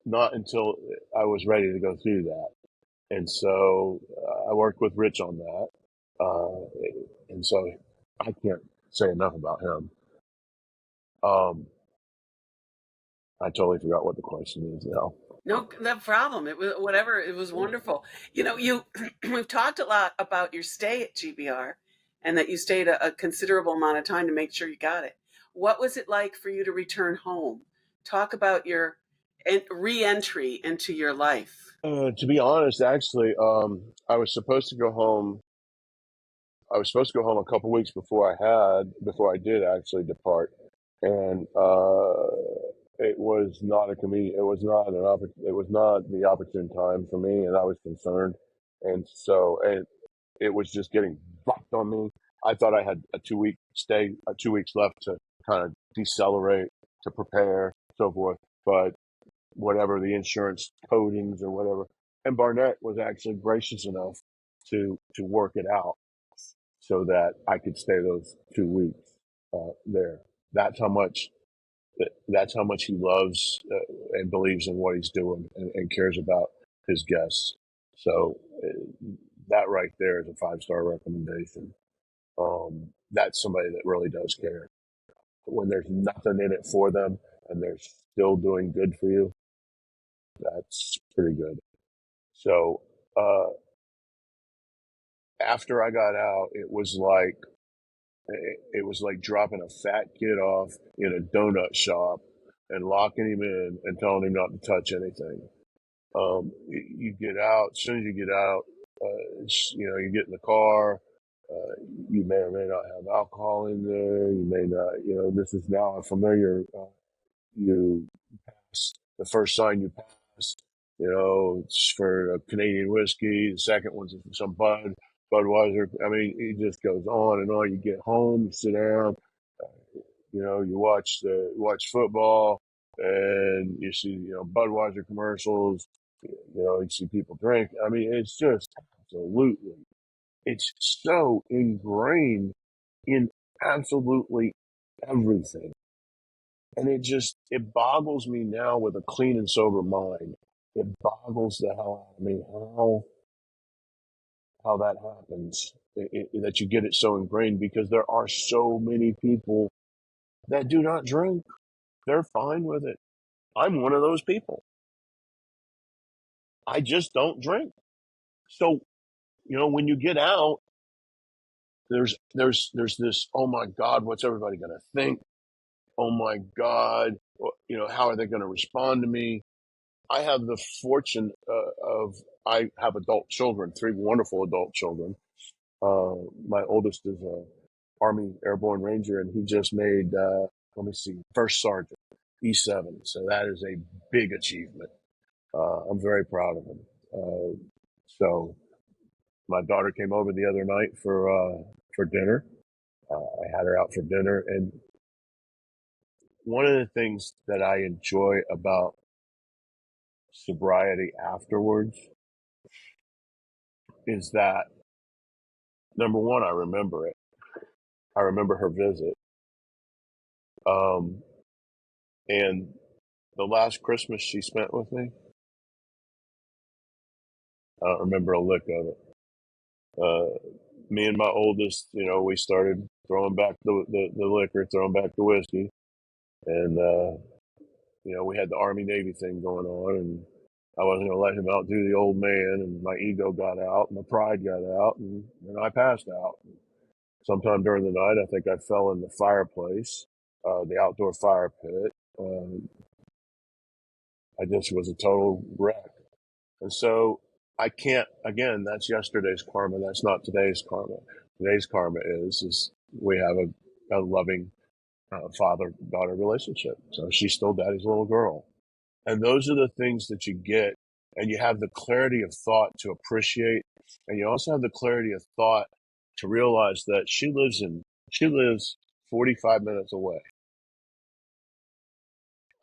not until I was ready to go through that. And so I worked with Rich on that. And so I can't say enough about him. I totally forgot what the question is now. No, no problem. It was whatever. It was wonderful. You we've talked a lot about your stay at GBR and that you stayed a considerable amount of time to make sure you got it. What was it like for you to return home? Talk about your re-entry into your life. To be honest, actually, I was supposed to go home. I was supposed to go home a couple weeks before I did actually depart, and it was not a convenient. It was not It was not the opportune time for me, and I was concerned, and so it was just getting blocked on me. I thought I had a 2 week stay, 2 weeks left to kind of decelerate, to prepare, so forth. But whatever the insurance codings or whatever, and Barnett was actually gracious enough to work it out so that I could stay those 2 weeks there. That's how much. That's how much he loves and believes in what he's doing and cares about his guests. So that right there is a 5-star recommendation. That's somebody that really does care. When there's nothing in it for them and they're still doing good for you, that's pretty good. So after I got out, it was like dropping a fat kid off in a donut shop and locking him in and telling him not to touch anything. You get out, as soon as you get out, you get in the car. You may or may not have alcohol in there. You may not, this is now a familiar, you pass the first sign you pass, it's for a Canadian whiskey. The second one's some Budweiser. I mean, it just goes on and on. You get home, you sit down, you watch football, and you see Budweiser commercials. You see people drink. I mean, it's just absolutely. It's so ingrained in absolutely everything, and it boggles me now with a clean and sober mind. It boggles the hell out of me how that happens. That you get it so ingrained, because there are so many people that do not drink. They're fine with it. I'm one of those people. I just don't drink. So, when you get out, there's this, oh my God, what's everybody going to think? Oh my God, how are they going to respond to me? I have the fortune I have adult children, 3 wonderful adult children. My oldest is a Army Airborne Ranger, and he just made, first sergeant, E7. So that is a big achievement. I'm very proud of him. So my daughter came over the other night for dinner. I had her out for dinner, and one of the things that I enjoy about sobriety afterwards is that, number one, I remember it. I remember her visit. And the last Christmas she spent with me, I don't remember a lick of it. Me and my oldest, we started throwing back the liquor, throwing back the whiskey. And, we had the Army Navy thing going on, and I wasn't going to let him outdo the old man, and my ego got out, and my pride got out, and I passed out. Sometime during the night, I think I fell in the fireplace, the outdoor fire pit. I just was a total wreck. And so I can't, again, that's yesterday's karma. That's not today's karma. Today's karma is we have a loving father-daughter relationship. So she's still daddy's little girl. And those are the things that you get and you have the clarity of thought to appreciate, and you also have the clarity of thought to realize that she lives 45 minutes away.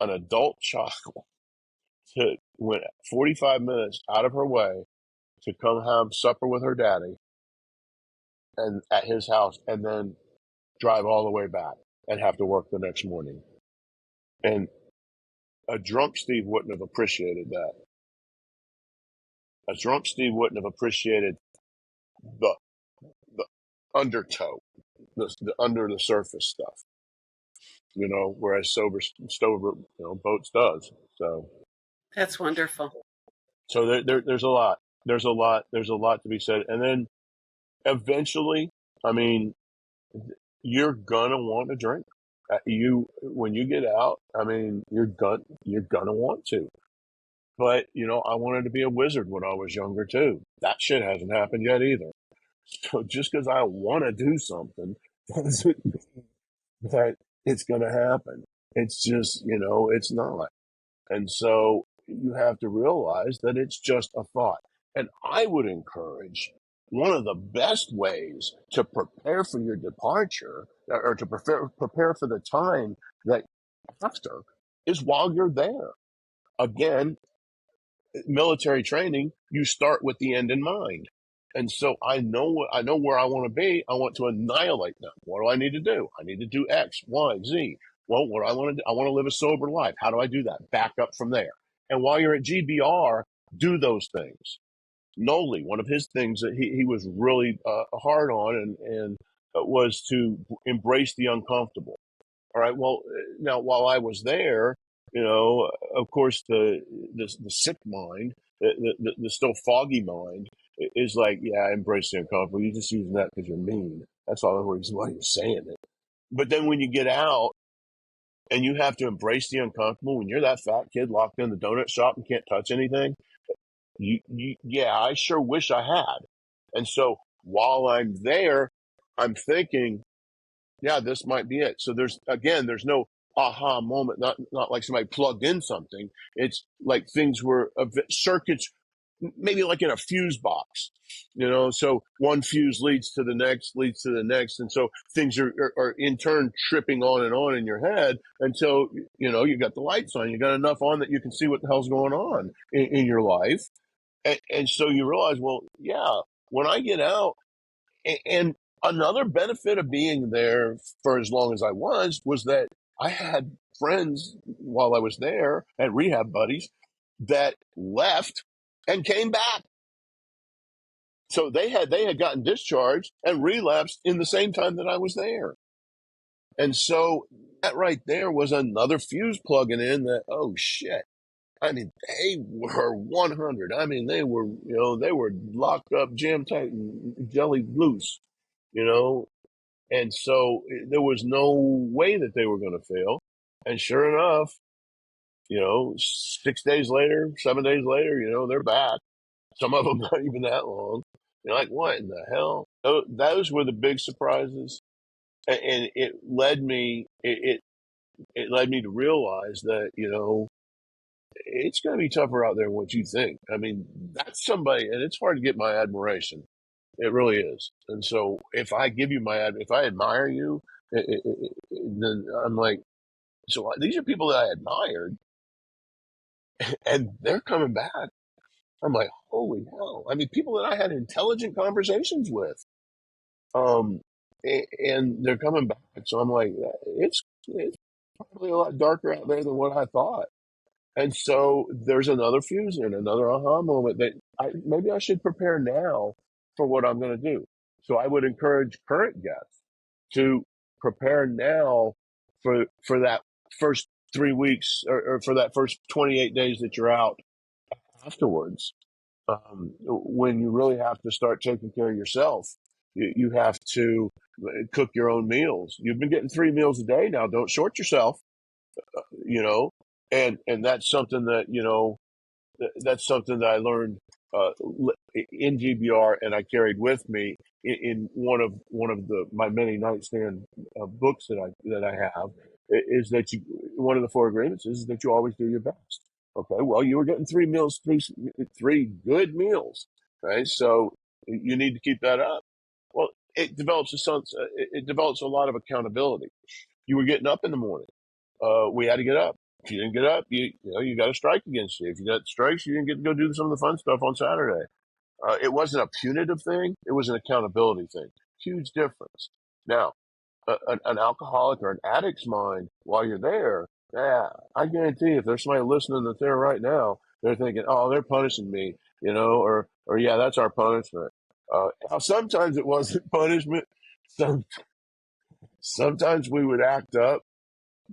An adult child went 45 minutes out of her way to come have supper with her daddy and at his house, and then drive all the way back and have to work the next morning. And a drunk Steve wouldn't have appreciated that. A drunk Steve wouldn't have appreciated the the undertow, the under the surface stuff, whereas sober boats does. So That's wonderful. there's a lot. There's a lot to be said. And then eventually, I mean, you're gonna want to drink. When you get out, I mean, you're gonna want to. But I wanted to be a wizard when I was younger too. That shit hasn't happened yet either. So just because I want to do something doesn't mean that it's gonna happen. It's just it's not. And so you have to realize that it's just a thought. And I would encourage one of the best ways to prepare for your departure or to prepare for the time that after is while you're there. Again, military training, you start with the end in mind. And so I know where I want to be. I want to annihilate them. What do I need to do? I need to do X, Y, Z. Well, what do I want to do? I want to live a sober life. How do I do that? Back up from there. And while you're at GBR, do those things. Noli, one of his things that he was really hard on and was to embrace the uncomfortable. All right. Well, now while I was there, of course, the sick mind, the still foggy mind is like, yeah, I embrace the uncomfortable. You're just using that because you're mean. That's all the reason why you're saying it. But then when you get out and you have to embrace the uncomfortable, when you're that fat kid locked in the donut shop and can't touch anything, yeah, I sure wish I had. And so while I'm there, I'm thinking, yeah, this might be it. So there's no aha moment, not like somebody plugged in something. It's like things were circuits, maybe like in a fuse box, so one fuse leads to the next, and so things are in turn tripping on in your head until you got the lights on, you got enough on that you can see what the hell's going on in your life, and so you realize, well, yeah, when I get out, and another benefit of being there for as long as I was that I had friends while I was there and rehab buddies that left and came back. So they had gotten discharged and relapsed in the same time that I was there. And so that right there was another fuse plugging in that, oh shit. I mean, they were 100. I mean, they were locked up, jam tight, and jelly loose, you know, and so there was no way that they were going to fail. And sure enough, 6 days later, 7 days later, they're back. Some of them not even that long. You're like, what in the hell? Those were the big surprises, and it led me. It led me to realize that it's going to be tougher out there than what you think. I mean, that's somebody, and it's hard to get my admiration. It really is. And so if I give you if I admire you, then I'm like, so these are people that I admired and they're coming back. I'm like, holy hell. I mean, people that I had intelligent conversations with, and they're coming back. So I'm like, it's probably a lot darker out there than what I thought. And so there's another fuse and another aha moment that maybe I should prepare now for what I'm going to do. So I would encourage current guests to prepare now for that first 3 weeks or for that first 28 days that you're out afterwards. When you really have to start taking care of yourself, you have to cook your own meals. You've been getting 3 meals a day now. Don't short yourself, you know, and that's something that, that's something that I learned in GBR, and I carried with me in one of my many nightstand books that I have, is that one of the 4 agreements is that you always do your best. Okay, well, you were getting three good meals, right? So you need to keep that up. Well, it develops a lot of accountability. You were getting up in the morning. We had to get up. If you didn't get up, you got a strike against you. If you got strikes, you didn't get to go do some of the fun stuff on Saturday. It wasn't a punitive thing; it was an accountability thing. Huge difference. Now, an alcoholic or an addict's mind, while you're there, yeah, I guarantee if there's somebody listening that's there right now, they're thinking, "Oh, they're punishing me," or yeah, that's our punishment. Now, sometimes it wasn't punishment. Some sometimes we would act up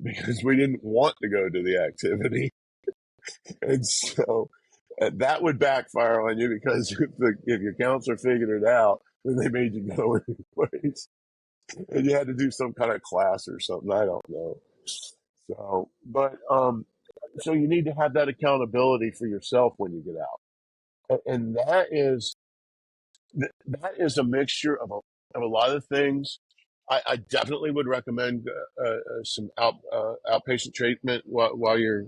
because we didn't want to go to the activity. And so that would backfire on you because if your counselor figured it out, then they made you go anyways. And you had to do some kind of class or something. I don't know. So you need to have that accountability for yourself when you get out. And that is a mixture of a lot of things. I definitely would recommend some outpatient treatment while you're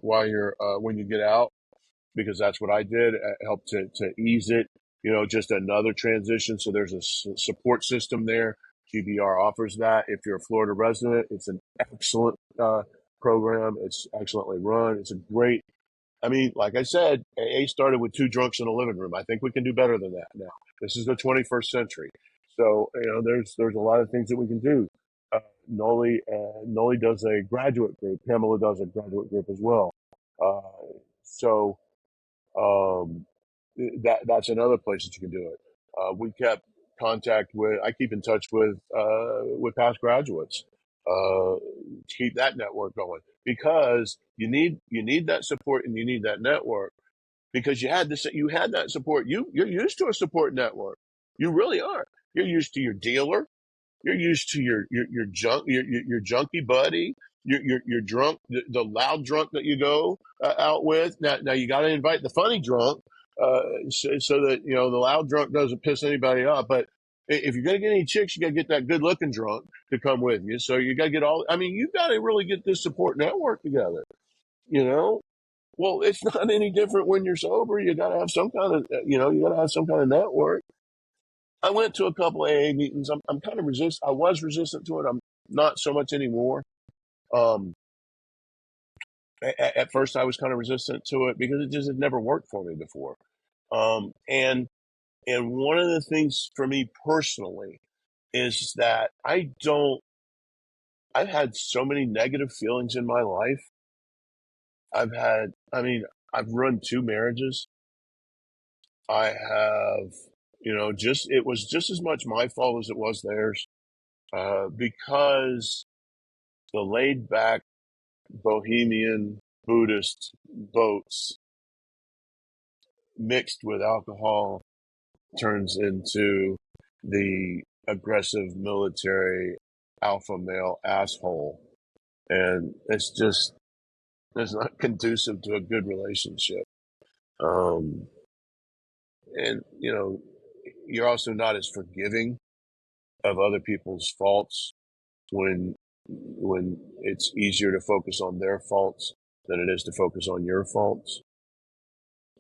when you get out, because that's what I did. It helped to ease it. Just another transition. So there's a support system there. GBR offers that. If you're a Florida resident, it's an excellent program. It's excellently run. It's a great. I mean, like I said, AA started with two drunks in a living room. I think we can do better than that now. This is the 21st century. So, there's a lot of things that we can do. Noli does a graduate group. Pamela does a graduate group as well. So that's another place that you can do it. I keep in touch with past graduates, to keep that network going, because you need that support and you need that network, because you had that support. You're used to a support network. You really are. You're used to your dealer. You're used to your junkie buddy, your drunk, the loud drunk that you go out with. Now you got to invite the funny drunk, so that the loud drunk doesn't piss anybody off. But if you're gonna get any chicks, you got to get that good looking drunk to come with you. So you got to get all. I mean, you got to really get this support network together. You know. Well, it's not any different when you're sober. You got to have some kind of, you got to have some kind of network. I went to a couple of AA meetings. I'm kind of I was resistant to it. I'm not so much anymore. Um, at first, I was kind of resistant to it because it just had never worked for me before. And one of the things for me personally is that I've had so many negative feelings in my life. I've run two marriages. I have, it was just as much my fault as it was theirs, because the laid back bohemian Buddhist boats mixed with alcohol turns into the aggressive military alpha male asshole. And it's not conducive to a good relationship. And, you're also not as forgiving of other people's faults when it's easier to focus on their faults than it is to focus on your faults.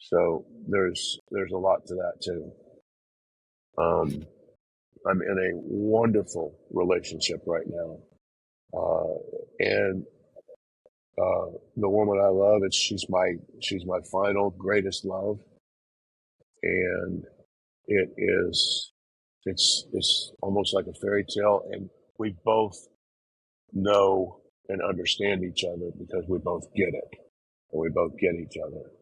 So there's a lot to that too. I'm in a wonderful relationship right now, and the woman I love, she's my final greatest love, and it's almost like a fairy tale, and we both know and understand each other because we both get it, and we both get each other.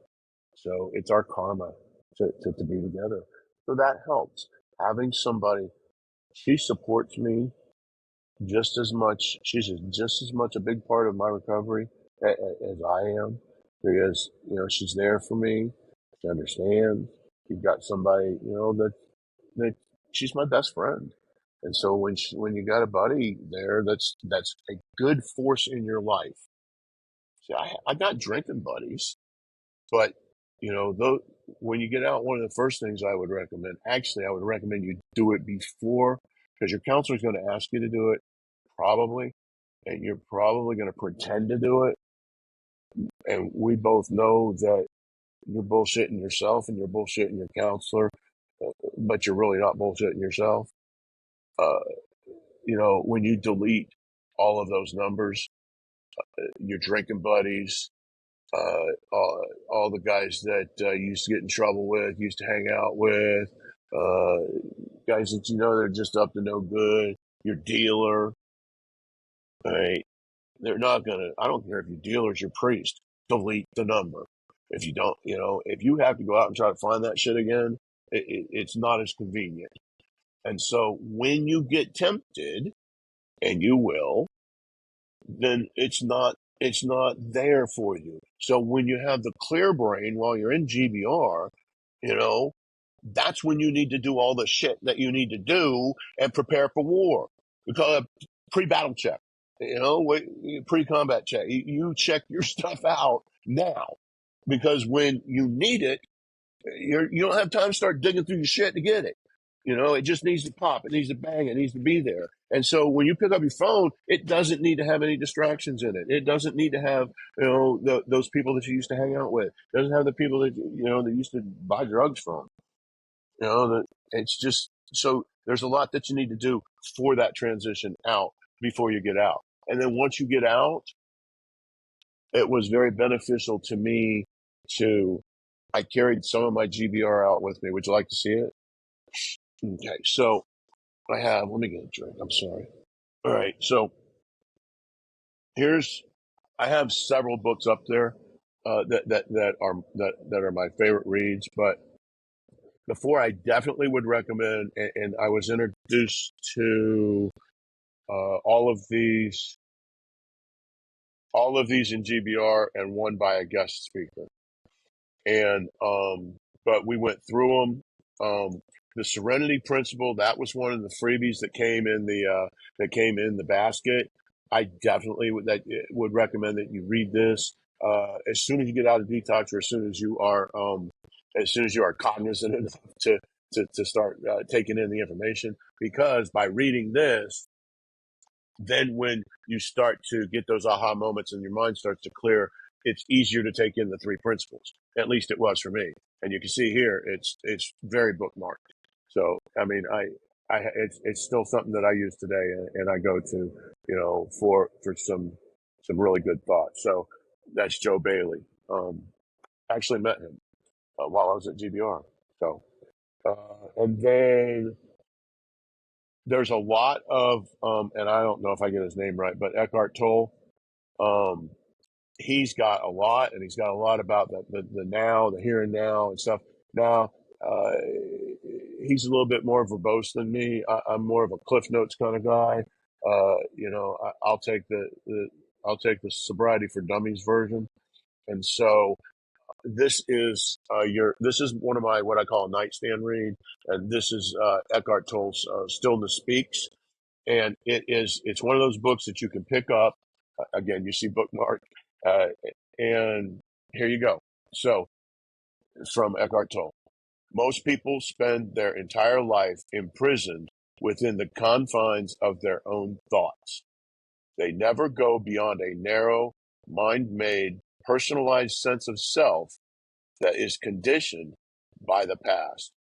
So it's our karma to be together. So that helps. Having somebody, she supports me just as much. She's just as much a big part of my recovery as I am, because she's there for me. She understands. You've got somebody that she's my best friend, and so when you got a buddy there that's a good force in your life. See, I got drinking buddies, but though when you get out, one of the first things I would recommend, actually, I would recommend you do it before, because your counselor is going to ask you to do it, probably, and you're probably going to pretend to do it. And we both know that you're bullshitting yourself and you're bullshitting your counselor, but you're really not bullshitting yourself. Uh, when you delete all of those numbers, your drinking buddies, all the guys that you used to get in trouble with, used to hang out with, guys that they're just up to no good, your dealer, right? They're not gonna. I don't care if your dealer's your priest. Delete the number. If you don't, if you have to go out and try to find that shit again, it's not as convenient. And so when you get tempted, and you will, then it's not there for you. So when you have the clear brain while you're in GBR, you know, that's when you need to do all the shit that you need to do and prepare for war. We call it pre-battle check, pre-combat check. You check your stuff out now, because when you need it, you don't have time to start digging through your shit to get it. It just needs to pop. It needs to bang. It needs to be there. And so when you pick up your phone, it doesn't need to have any distractions in it. It doesn't need to have, those people that you used to hang out with. It doesn't have the people that, that used to buy drugs from. It's just, so there's a lot that you need to do for that transition out before you get out. And then once you get out, it was very beneficial to me I carried some of my GBR out with me. Would you like to see it? Okay, so let me get a drink. I'm sorry. All right, so I have several books up there that are my favorite reads, but the four I definitely would recommend, and I was introduced to all of these in GBR, and one by a guest speaker. And but we went through them. The Serenity Principle, that was one of the freebies that came in the basket. I definitely would recommend that you read this as soon as you get out of detox, or as soon as you are cognizant enough to start taking in the information. Because by reading this, then when you start to get those aha moments and your mind starts to clear, it's easier to take in the three principles. At least it was for me. And you can see here, it's very bookmarked. So, I mean, it's still something that I use today, and I go to, for some really good thoughts. So that's Joe Bailey. Actually met him while I was at GBR. So, and then there's a lot of, and I don't know if I get his name right, but Eckhart Tolle. He's got a lot, and he's got a lot about the now, the here and now and stuff. Now, he's a little bit more verbose than me. I'm more of a Cliff Notes kind of guy. I'll take the Sobriety for Dummies version. And so this is one of my, what I call a nightstand read, and this is Eckhart Tolle's Stillness Speaks. And it's one of those books that you can pick up. Again, you see bookmark, and here you go. So, from Eckhart Tolle: most people spend their entire life imprisoned within the confines of their own thoughts. They never go beyond a narrow, mind-made, personalized sense of self that is conditioned by the past.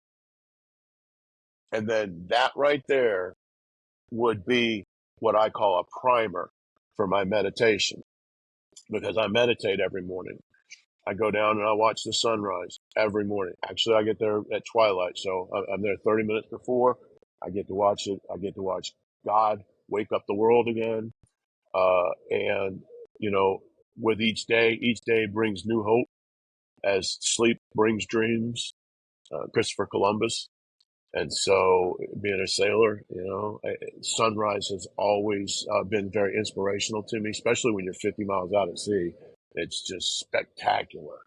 And then that right there would be what I call a primer for my meditation, because I meditate every morning. I go down and I watch the sunrise every morning. Actually, I get there at twilight, so I'm there 30 minutes before. I get to watch it. I get to watch God wake up the world again. And, with each day brings new hope, as sleep brings dreams. Christopher Columbus. And so, being a sailor, sunrise has always been very inspirational to me, especially when you're 50 miles out at sea. It's just spectacular.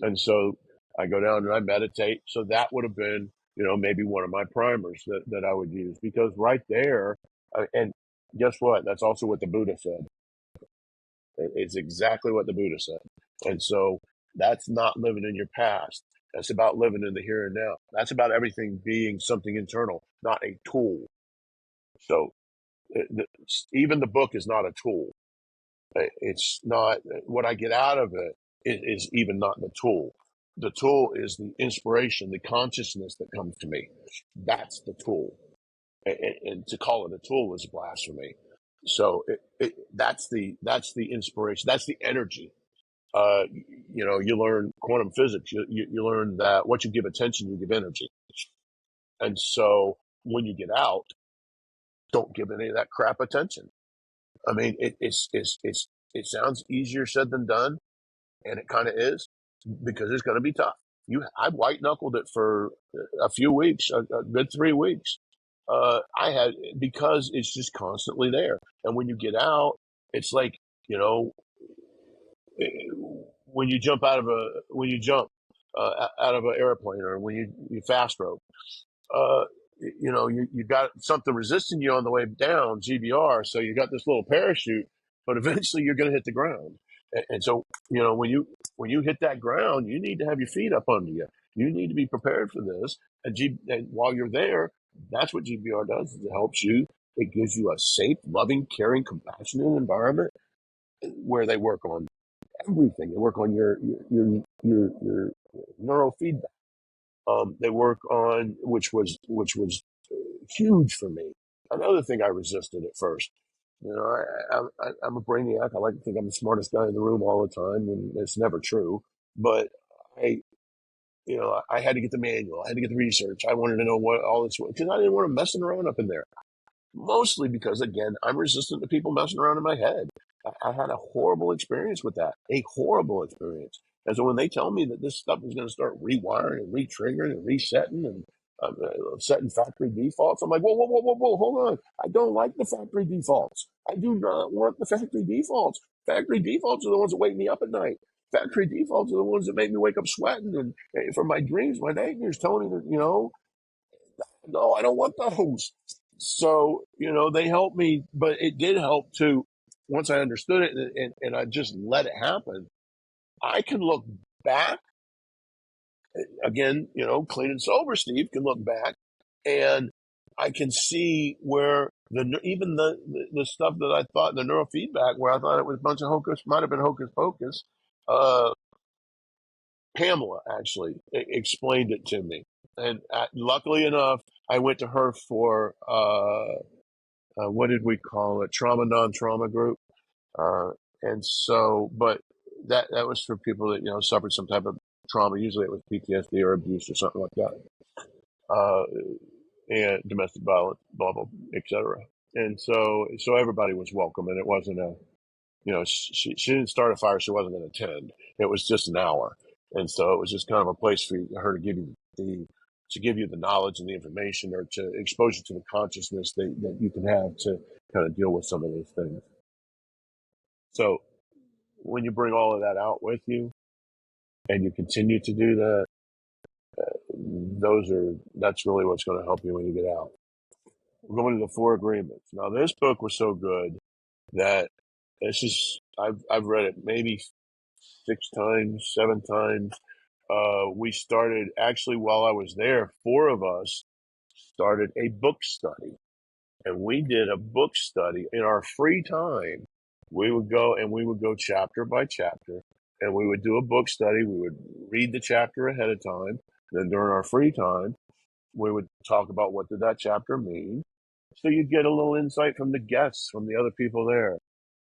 And so I go down and I meditate. So that would have been, maybe one of my primers that I would use, because right there, and guess what? That's also what the Buddha said. It's exactly what the Buddha said. And so that's not living in your past. That's about living in the here and now. That's about everything being something internal, not a tool. So even the book is not a tool. It's not what I get out of it is even not the tool. The tool is the inspiration, the consciousness that comes to me. That's the tool. And to call it a tool is blasphemy. So that's the inspiration. That's the energy. You learn quantum physics. You learn that what you give attention, you give energy. And so when you get out, don't give any of that crap attention. I mean, it sounds easier said than done, and it kind of is because it's going to be tough. I white knuckled it for a few weeks, a good 3 weeks. I had because it's just constantly there, and when you get out, it's like you know when you jump out of an airplane or when you fast rope. uh, you got something resisting you on the way down, GBR. So you got this little parachute, but eventually you're going to hit the ground. And so, when you hit that ground, you need to have your feet up under you. You need to be prepared for this. And while you're there, that's what GBR does. Is it helps you. It gives you a safe, loving, caring, compassionate environment where they work on everything. They work on your neurofeedback. They work on which was huge for me. Another thing I resisted at first. I'm a brainiac. I like to think I'm the smartest guy in the room all the time, and it's never true. But I, I had to get the manual. I had to get the research. I wanted to know what all this was because I didn't want to messing around up in there. Mostly because, again, I'm resistant to people messing around in my head. I had a horrible experience with that, a horrible experience. And so when they tell me that this stuff is going to start rewiring and re-triggering and resetting and setting factory defaults, I'm like, whoa, whoa, whoa, whoa, whoa, hold on. I don't like the factory defaults. I do not want the factory defaults. Factory defaults are the ones that wake me up at night. Factory defaults are the ones that make me wake up sweating and from my dreams, my nightmares telling me that, no, I don't want those. So, they helped me, but it did help too. Once I understood it and I just let it happen, I can look back again, clean and sober Steve can look back and I can see where even the stuff that I thought, the neurofeedback, where I thought it was a bunch of hocus, might have been hocus pocus. Pamela actually explained it to me. And luckily enough, I went to her for what did we call it? Trauma, non-trauma group. Uh, and so, but that was for people that, suffered some type of trauma. Usually it was PTSD or abuse or something like that. Uh, and domestic violence, blah, blah, et cetera. And so everybody was welcome, and it wasn't she didn't start a fire she wasn't going to attend. It was just an hour. And so it was just kind of a place for her to give you the knowledge and the information or to expose you to the consciousness that you can have to kind of deal with some of these things. So when you bring all of that out with you and you continue to do that, that's really what's going to help you when you get out. We're going to the 4 agreements. Now, this book was so good that I've read it maybe 6 times, 7 times. We started actually while I was there, 4 of us started a book study, and we did a book study in our free time. We would go chapter by chapter, and we would do a book study. We would read the chapter ahead of time. Then during our free time, we would talk about what did that chapter mean. So you'd get a little insight from the guests, from the other people there.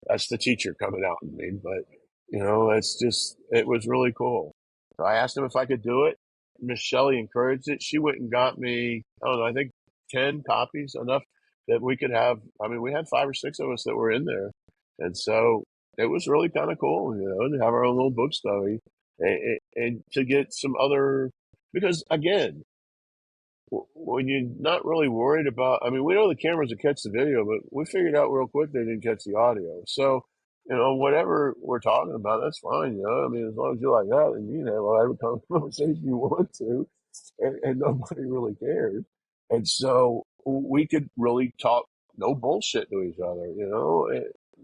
That's the teacher coming out in me, but it was really cool. So I asked him if I could do it. Miss Shelley encouraged it. She went and got me, I don't know, I think 10 copies, enough that we could have. I mean, we had 5 or 6 of us that were in there. And so it was really kind of cool, to have our own little book study and to get some other, because again, when you're not really worried about, I mean, we know the cameras will catch the video, but we figured out real quick they didn't catch the audio. So, whatever we're talking about, that's fine. I mean, as long as you're like that, and you can have whatever conversation you want to, and nobody really cares. And so we could really talk no bullshit to each other,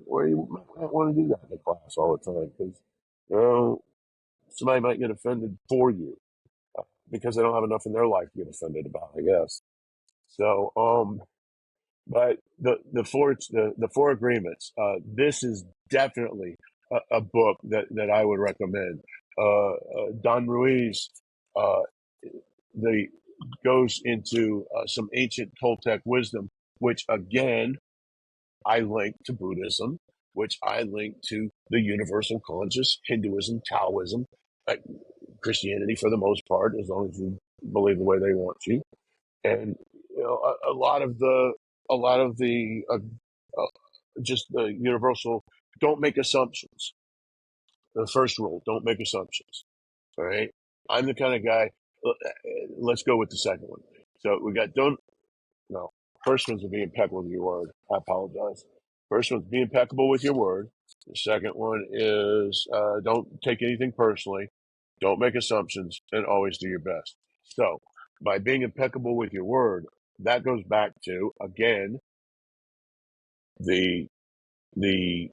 where you might not want to do that in the class all the time because, somebody might get offended for you because they don't have enough in their life to get offended about, I guess. So, But the four agreements. This is definitely a book that I would recommend. Don Ruiz uh, the goes into some ancient Toltec wisdom, which again I link to Buddhism, which I link to the universal conscious, Hinduism, Taoism, uh, Christianity for the most part, as long as you believe the way they want you. And a lot of the just the universal, don't make assumptions. The first rule, don't make assumptions. All right. I'm the kind of guy. Let's go with the second one. So we got don't no. First one's to be impeccable with your word. I apologize. First one's be impeccable with your word. The second one is don't take anything personally. Don't make assumptions, and always do your best. So by being impeccable with your word, that goes back to again the the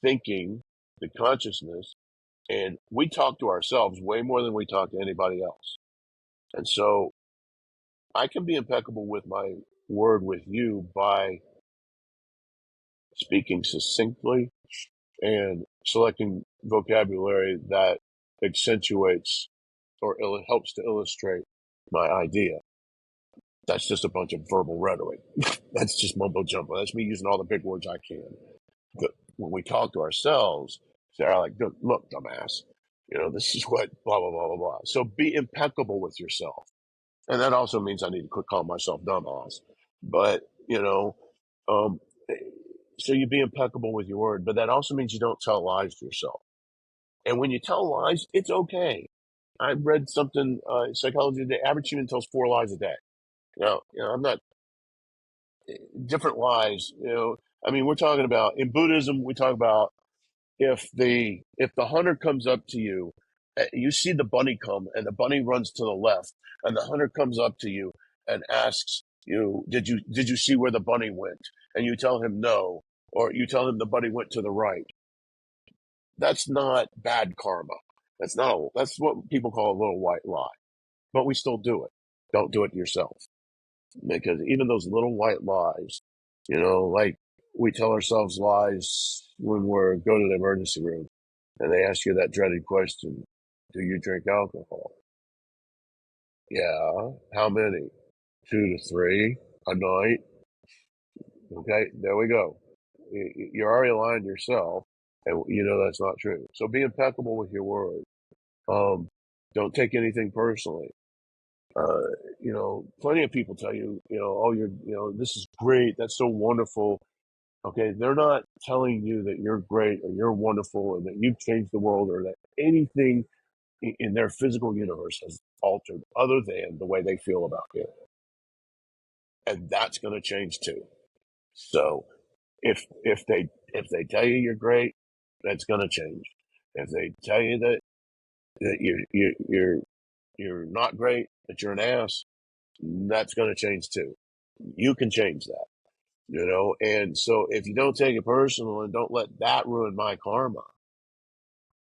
thinking, the consciousness, and we talk to ourselves way more than we talk to anybody else. And so I can be impeccable with my word with you by speaking succinctly and selecting vocabulary that accentuates or helps to illustrate my idea. That's just a bunch of verbal rhetoric. That's just mumbo jumbo. That's me using all the big words I can. But when we talk to ourselves, they're like, look, dumbass, this is what blah, blah, blah, blah, blah. So be impeccable with yourself. And that also means I need to quit calling myself dumbass. But, um, so you be impeccable with your word, but that also means you don't tell lies to yourself. And when you tell lies, it's okay. I read something, psychology, the average human tells 4 lies a day. I'm not different lies, I mean, we're talking about in Buddhism, we talk about if the hunter comes up to you, you see the bunny come, and the bunny runs to the left, and the hunter comes up to you and asks you, did you see where the bunny went? And you tell him no, or you tell him the bunny went to the right. That's not bad karma. That's what people call a little white lie. But we still do it. Don't do it yourself. Because even those little white lies, like we tell ourselves lies when we're go to the emergency room and they ask you that dreaded question, do you drink alcohol? Yeah. How many? 2 to 3 a night. Okay, there we go. You're already lying to yourself, and that's not true. So be impeccable with your word. Don't take anything personally. Plenty of people tell you, oh, this is great. That's so wonderful. Okay, they're not telling you that you're great or you're wonderful and that you've changed the world or that anything in their physical universe has altered other than the way they feel about you. And that's going to change too. So if they tell you you're great, that's going to change. If they tell you that you're not great, that you're an ass, that's going to change too. You can change that. And so if you don't take it personal and don't let that ruin my karma,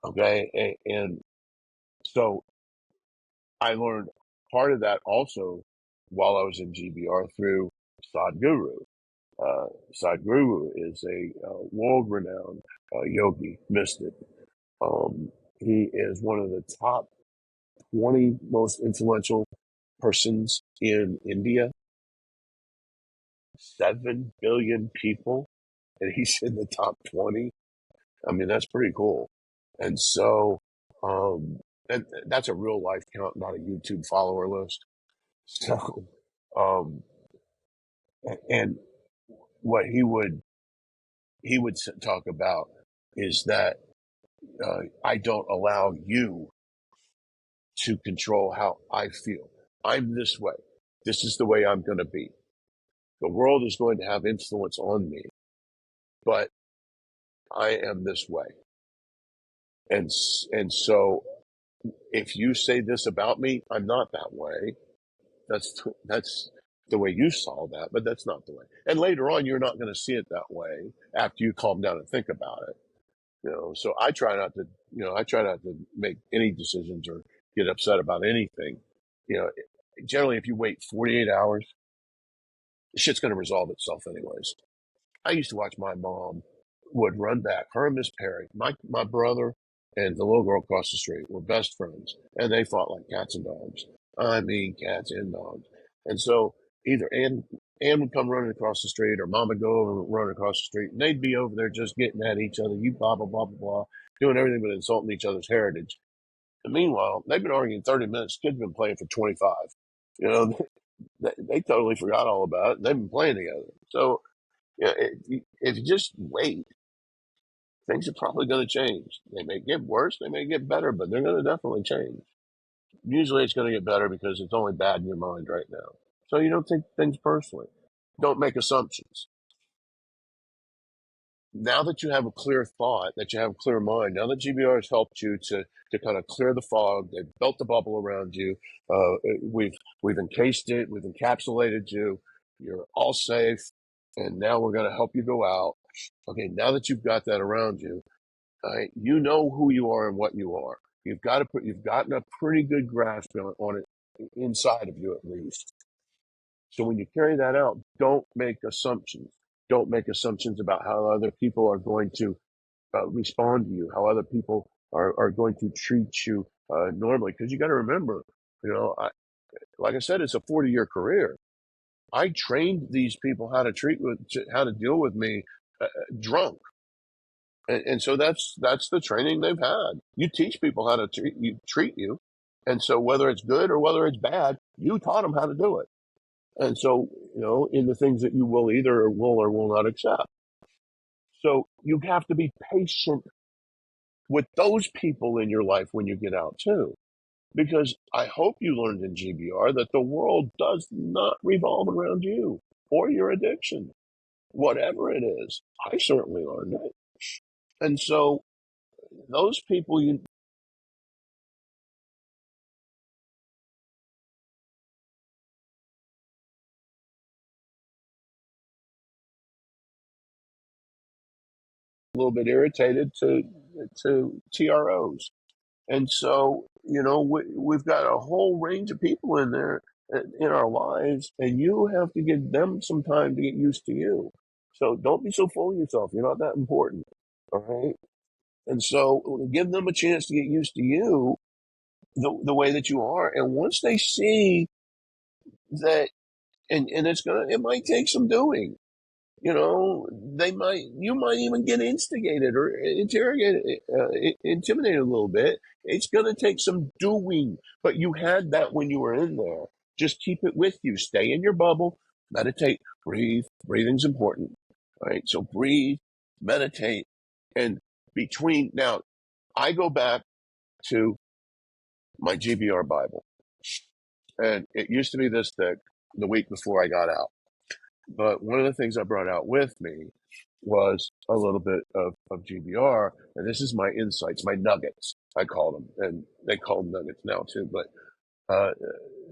okay, and so I learned part of that also while I was in GBR through Sadhguru. Sadhguru is a world-renowned yogi mystic. He is one of the top 20 most influential persons in India. 7 billion people, and he's in the top 20. I mean, that's pretty cool. And so, and that's a real life count, not a YouTube follower list. So, um, and what he would talk about is that I don't allow you to control how I feel. I'm this way. This is the way I'm going to be. The world is going to have influence on me, but I am this way. And so if you say this about me, I'm not that way. That's the way you saw that, but that's not the way. And later on, you're not going to see it that way after you calm down and think about it. So I try not to make any decisions or get upset about anything. Generally, if you wait 48 hours The shit's going to resolve itself anyways. I used to watch my mom would run back, her and Miss Perry, my brother and the little girl across the street were best friends, and they fought like cats and dogs. I mean, cats and dogs. And so either Ann would come running across the street, or Mom would go over and run across the street, and they'd be over there just getting at each other, you blah, blah, blah, blah, blah, doing everything but insulting each other's heritage. And meanwhile, they've been arguing 30 minutes. Kids have been playing for 25. You know, they totally forgot all about it. They've been playing together. So, yeah, if you just wait, things are probably going to change. They may get worse, they may get better, but they're going to definitely change. Usually it's going to get better because it's only bad in your mind right now. So you don't take things personally. Don't make assumptions. Now that you have a clear thought, that you have a clear mind, now that GBR has helped you to kind of clear the fog, they've built the bubble around you, we've encased it, we've encapsulated you, you're all safe, and now we're going to help you go out. Okay, now that you've got that around you, you know who you are and what you are. You've gotten a pretty good grasp on it inside of you at least. So when you carry that out, don't make assumptions. Don't make assumptions about how other people are going to respond to you, how other people are going to treat you normally. Because you got to remember, like I said, it's a 40-year career. I trained these people how to deal with me drunk. And so that's the training they've had. You teach people how to treat you. And so whether it's good or whether it's bad, you taught them how to do it. And so, in the things that you will either will or will not accept. So you have to be patient with those people in your life when you get out too. Because I hope you learned in GBR that the world does not revolve around you or your addiction, whatever it is. I certainly learned it. And so those people a little bit irritated to TROs. And so, we've got a whole range of people in there in our lives, and you have to give them some time to get used to you. So don't be so full of yourself. You're not that important. All right. And so give them a chance to get used to you the way that you are. And once they see that, and it might take some doing. You might even get instigated or intimidated a little bit. It's going to take some doing, but you had that when you were in there. Just keep it with you. Stay in your bubble, meditate, breathe. Breathing's important, right? So breathe, meditate, and now, I go back to my GBR Bible, and it used to be this thick the week before I got out. But one of the things I brought out with me was a little bit of GBR, and this is my insights, my nuggets, I call them, and they call them nuggets now too. But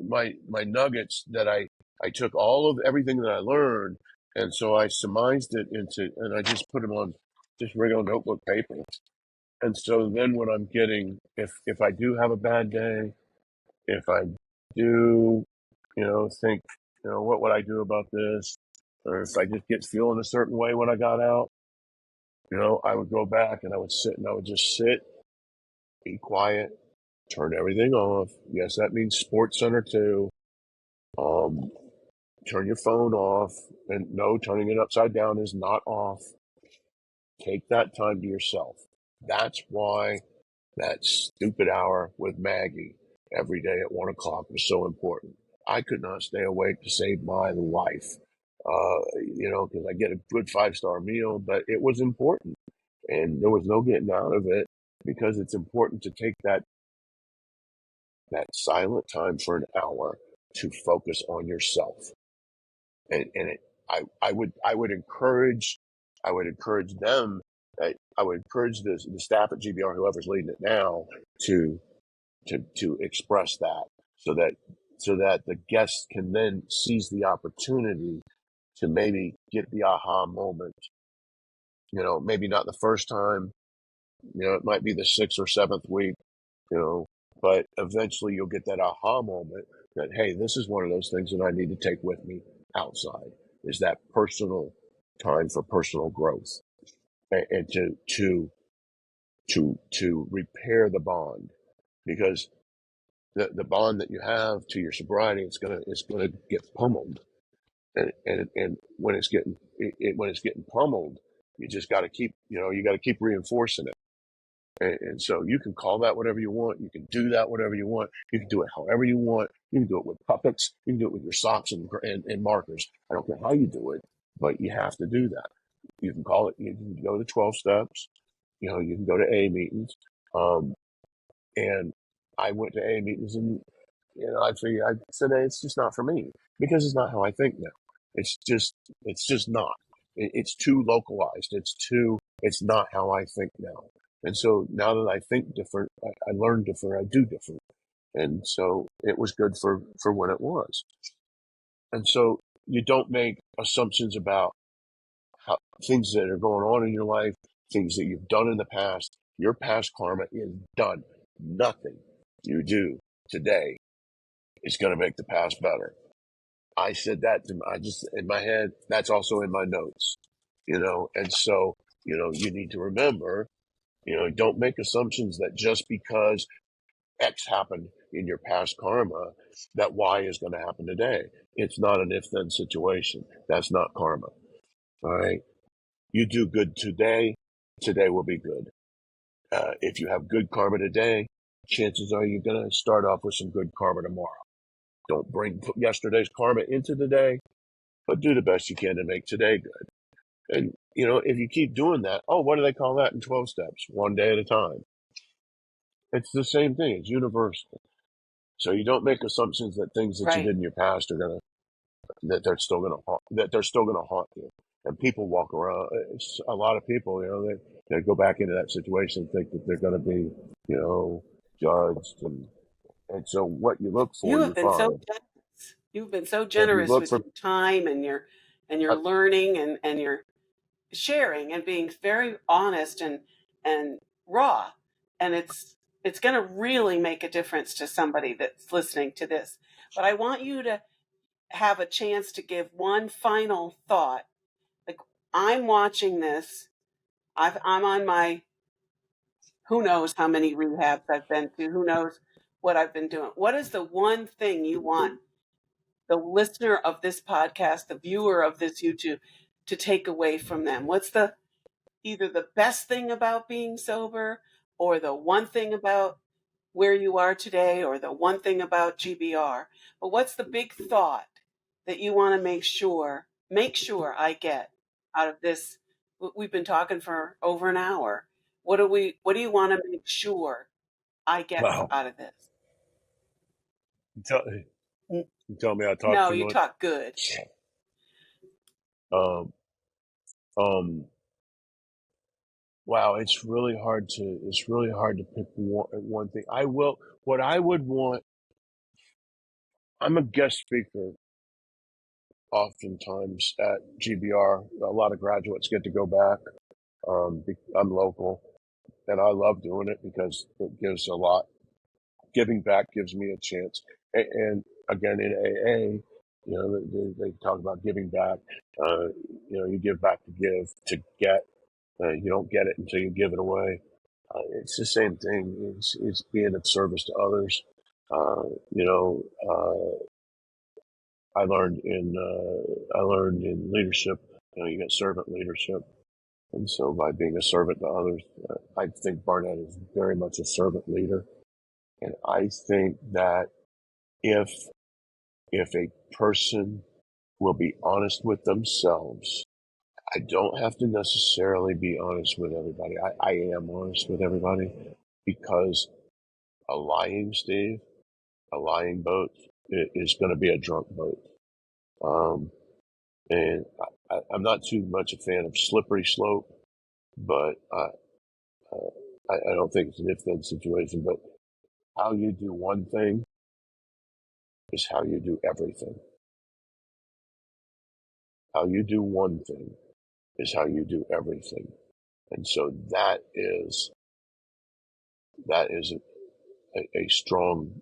my nuggets that I took all of everything that I learned, and so I surmised it and I just put them on just regular notebook paper. And so then when I'm getting, if I do have a bad day, if I do, think, what would I do about this? Or if I just get feeling a certain way when I got out, I would go back and I would just sit, be quiet, turn everything off. Yes, that means Sports Center too. Turn your phone off. And no, turning it upside down is not off. Take that time to yourself. That's why that stupid hour with Maggie every day at 1:00 was so important. I could not stay awake to save my life, because I get a good 5-star meal, but it was important and there was no getting out of it because it's important to take that silent time for an hour to focus on yourself. I would encourage them. I would encourage the staff at GBR, whoever's leading it now, to express that so that the guests can then seize the opportunity to maybe get the aha moment. Maybe not the first time. It might be the 6th or 7th week. But eventually you'll get that aha moment that, hey, this is one of those things that I need to take with me outside. is that personal time for personal growth, and to repair the bond, because the bond that you have to your sobriety, it's gonna get pummeled, and when it's getting pummeled, you just got to keep reinforcing it. And so you can call that whatever you want. You can do that whatever you want. You can do it however you want. You can do it with puppets. You can do it with your socks and markers. I don't care how you do it, but you have to do that. You can call it. You can go to 12 steps. You can go to A meetings. And I went to A meetings, and I said, hey, it's just not for me, because it's not how I think now. It's just not. It's too localized. It's not how I think now. And so now that I think different, I learn different, I do different. And so it was good for when it was. And so you don't make assumptions about things that are going on in your life, things that you've done in the past. Your past karma is done. Nothing you do today is going to make the past better. I said that I just in my head. That's also in my notes, and so, you need to remember, don't make assumptions that just because X happened in your past karma, that Y is going to happen today. It's not an if-then situation. That's not karma. All right. You do good today will be good. If you have good karma today, chances are you're going to start off with some good karma tomorrow. Don't bring yesterday's karma into today, but do the best you can to make today good. And, if you keep doing that, what do they call that in 12 steps? One day at a time. It's the same thing. It's universal. So you don't make assumptions that things that you Right. did in your past that they're still gonna haunt you. And people walk around. A lot of people, they go back into that situation and think that they're going to be, judged, and so what you look for, You have you been so find. generous. You've been so If you generous look with for, your time and your uh, learning and your sharing and being very honest and raw. And it's going to really make a difference to somebody that's listening to this. But I want you to have a chance to give one final thought. Like, I'm watching this. I'm on my, who knows how many rehabs I've been to, who knows what I've been doing. What is the one thing you want the listener of this podcast, the viewer of this YouTube, to take away from them? What's either the best thing about being sober, or the one thing about where you are today, or the one thing about GBR? But what's the big thought that you want to make sure I get out of this? We've been talking for over an hour. What do you want to make sure I get wow, out of this? you tell, you tell me I talk No, too you much. talk good. Um, um, wow, it's really hard to pick one thing. What I would want. I'm a guest speaker oftentimes at GBR. A lot of graduates get to go back. I'm local, and I love doing it because it gives a lot. Giving back gives me a chance. And again, in AA, they talk about giving back. You give back to get. You don't get it until you give it away. It's the same thing. It's being of service to others. Uh, you know, I learned in leadership. You get servant leadership, and so by being a servant to others, I think Barnett is very much a servant leader. And I think that if a person will be honest with themselves, I don't have to necessarily be honest with everybody. I am honest with everybody, because a lying boat is going to be a drunk boat. And I'm not too much a fan of slippery slope, but I don't think it's an if-then situation. But how you do one thing is how you do everything. How you do one thing is how you do everything. And so that is a strong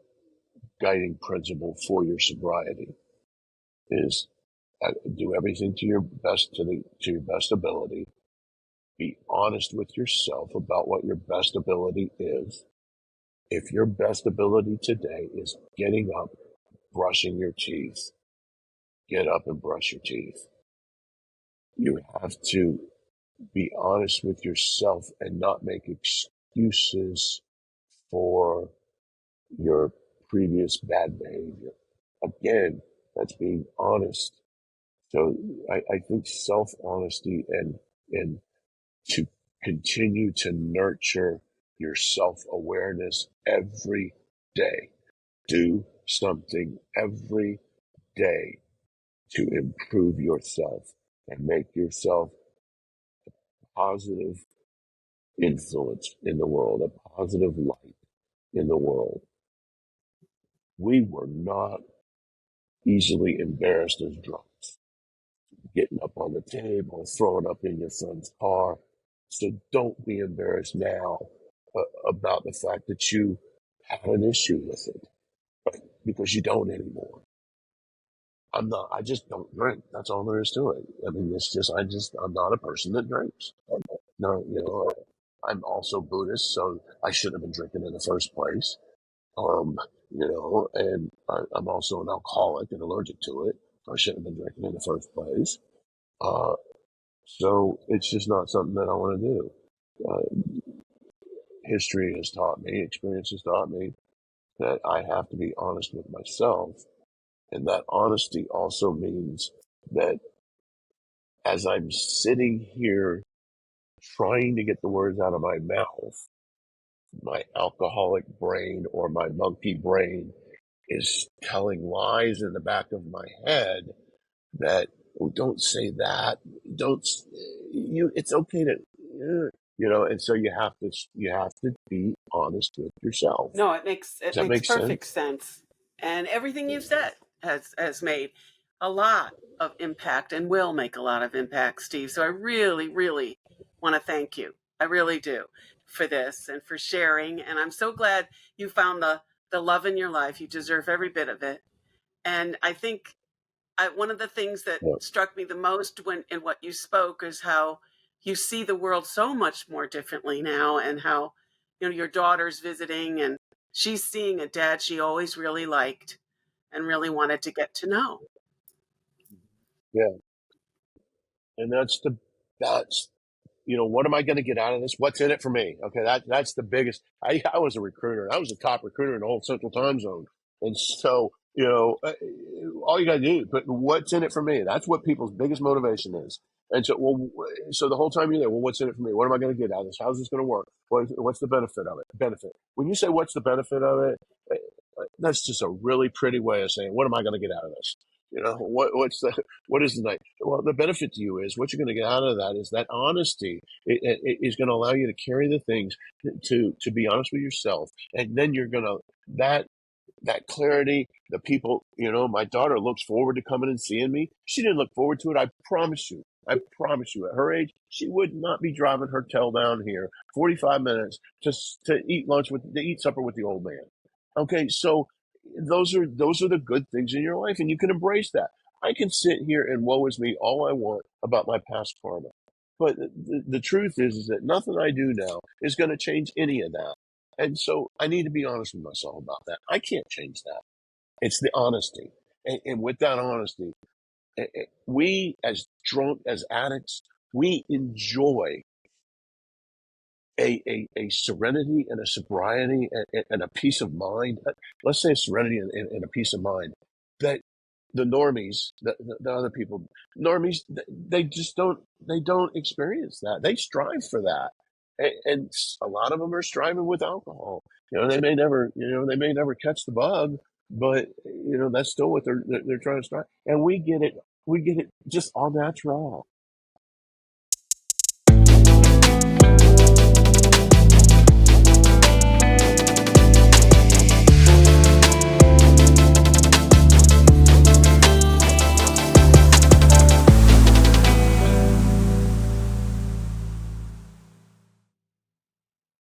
guiding principle for your sobriety, is Do everything to your best to your best ability. Be honest with yourself about what your best ability is. If your best ability today is getting up, brushing your teeth, get up and brush your teeth. You have to be honest with yourself and not make excuses for your previous bad behavior. Again, that's being honest. So I think self-honesty and to continue to nurture your self-awareness every day. Do something every day to improve yourself and make yourself a positive influence in the world, a positive light in the world. We were not easily embarrassed as drunks, getting up on the table, throwing up in your son's car. So don't be embarrassed now about the fact that you had an issue with it, because you don't anymore. I just don't drink. That's all there is to it. I mean, I'm not a person that drinks. No, I'm also Buddhist, so I shouldn't have been drinking in the first place. And I'm also an alcoholic and allergic to it. So I shouldn't have been drinking in the first place. So it's just not something that I want to do. History has taught me, experience has taught me that I have to be honest with myself. And that honesty also means that as I'm sitting here trying to get the words out of my mouth, my alcoholic brain or my monkey brain is telling lies in the back of my head that, oh, don't say that. It's okay to, and so you have to be honest with yourself. No, it makes Does that make perfect sense? sense. And everything you've said has made a lot of impact and will make a lot of impact, Steve. So I really, really want to thank you. I really do, for this and for sharing. And I'm so glad you found the love in your life. You deserve every bit of it. And I think one of the things that Yeah. struck me the most in what you spoke is how you see the world so much more differently now, and how your daughter's visiting and she's seeing a dad she always really liked and really wanted to get to know. Yeah. And that's what am I going to get out of this? What's in it for me? Okay, that's the biggest. I was a recruiter. I was a top recruiter in the whole Central Time Zone, and so all you got to do. But what's in it for me? That's what people's biggest motivation is. And so the whole time you're there, well, what's in it for me? What am I going to get out of this? How's this going to work? What's the benefit of it? Benefit. When you say what's the benefit of it, that's just a really pretty way of saying what am I going to get out of this? What is the night? Well, the benefit to you is what you're going to get out of that is that honesty. It is going to allow you to carry the things to be honest with yourself, and then you're going to that clarity. The people, my daughter looks forward to coming and seeing me. She didn't look forward to it. I promise you. I promise you. At her age, she would not be driving her tail down here 45 minutes to eat supper with the old man. Okay, so those are the good things in your life, and you can embrace that. I can sit here and woe is me all I want about my past karma, but the truth is that nothing I do now is going to change any of that. And so I need to be honest with myself about that. I can't change that. It's the honesty, and with that honesty, we as drunk as addicts, we enjoy a serenity and a sobriety and a peace of mind. Let's say a serenity and a peace of mind that the normies, the other people, normies, they don't experience that. They strive for that. And a lot of them are striving with alcohol. They may never catch the bug, but that's still what they're trying to strive. And we get it just all natural.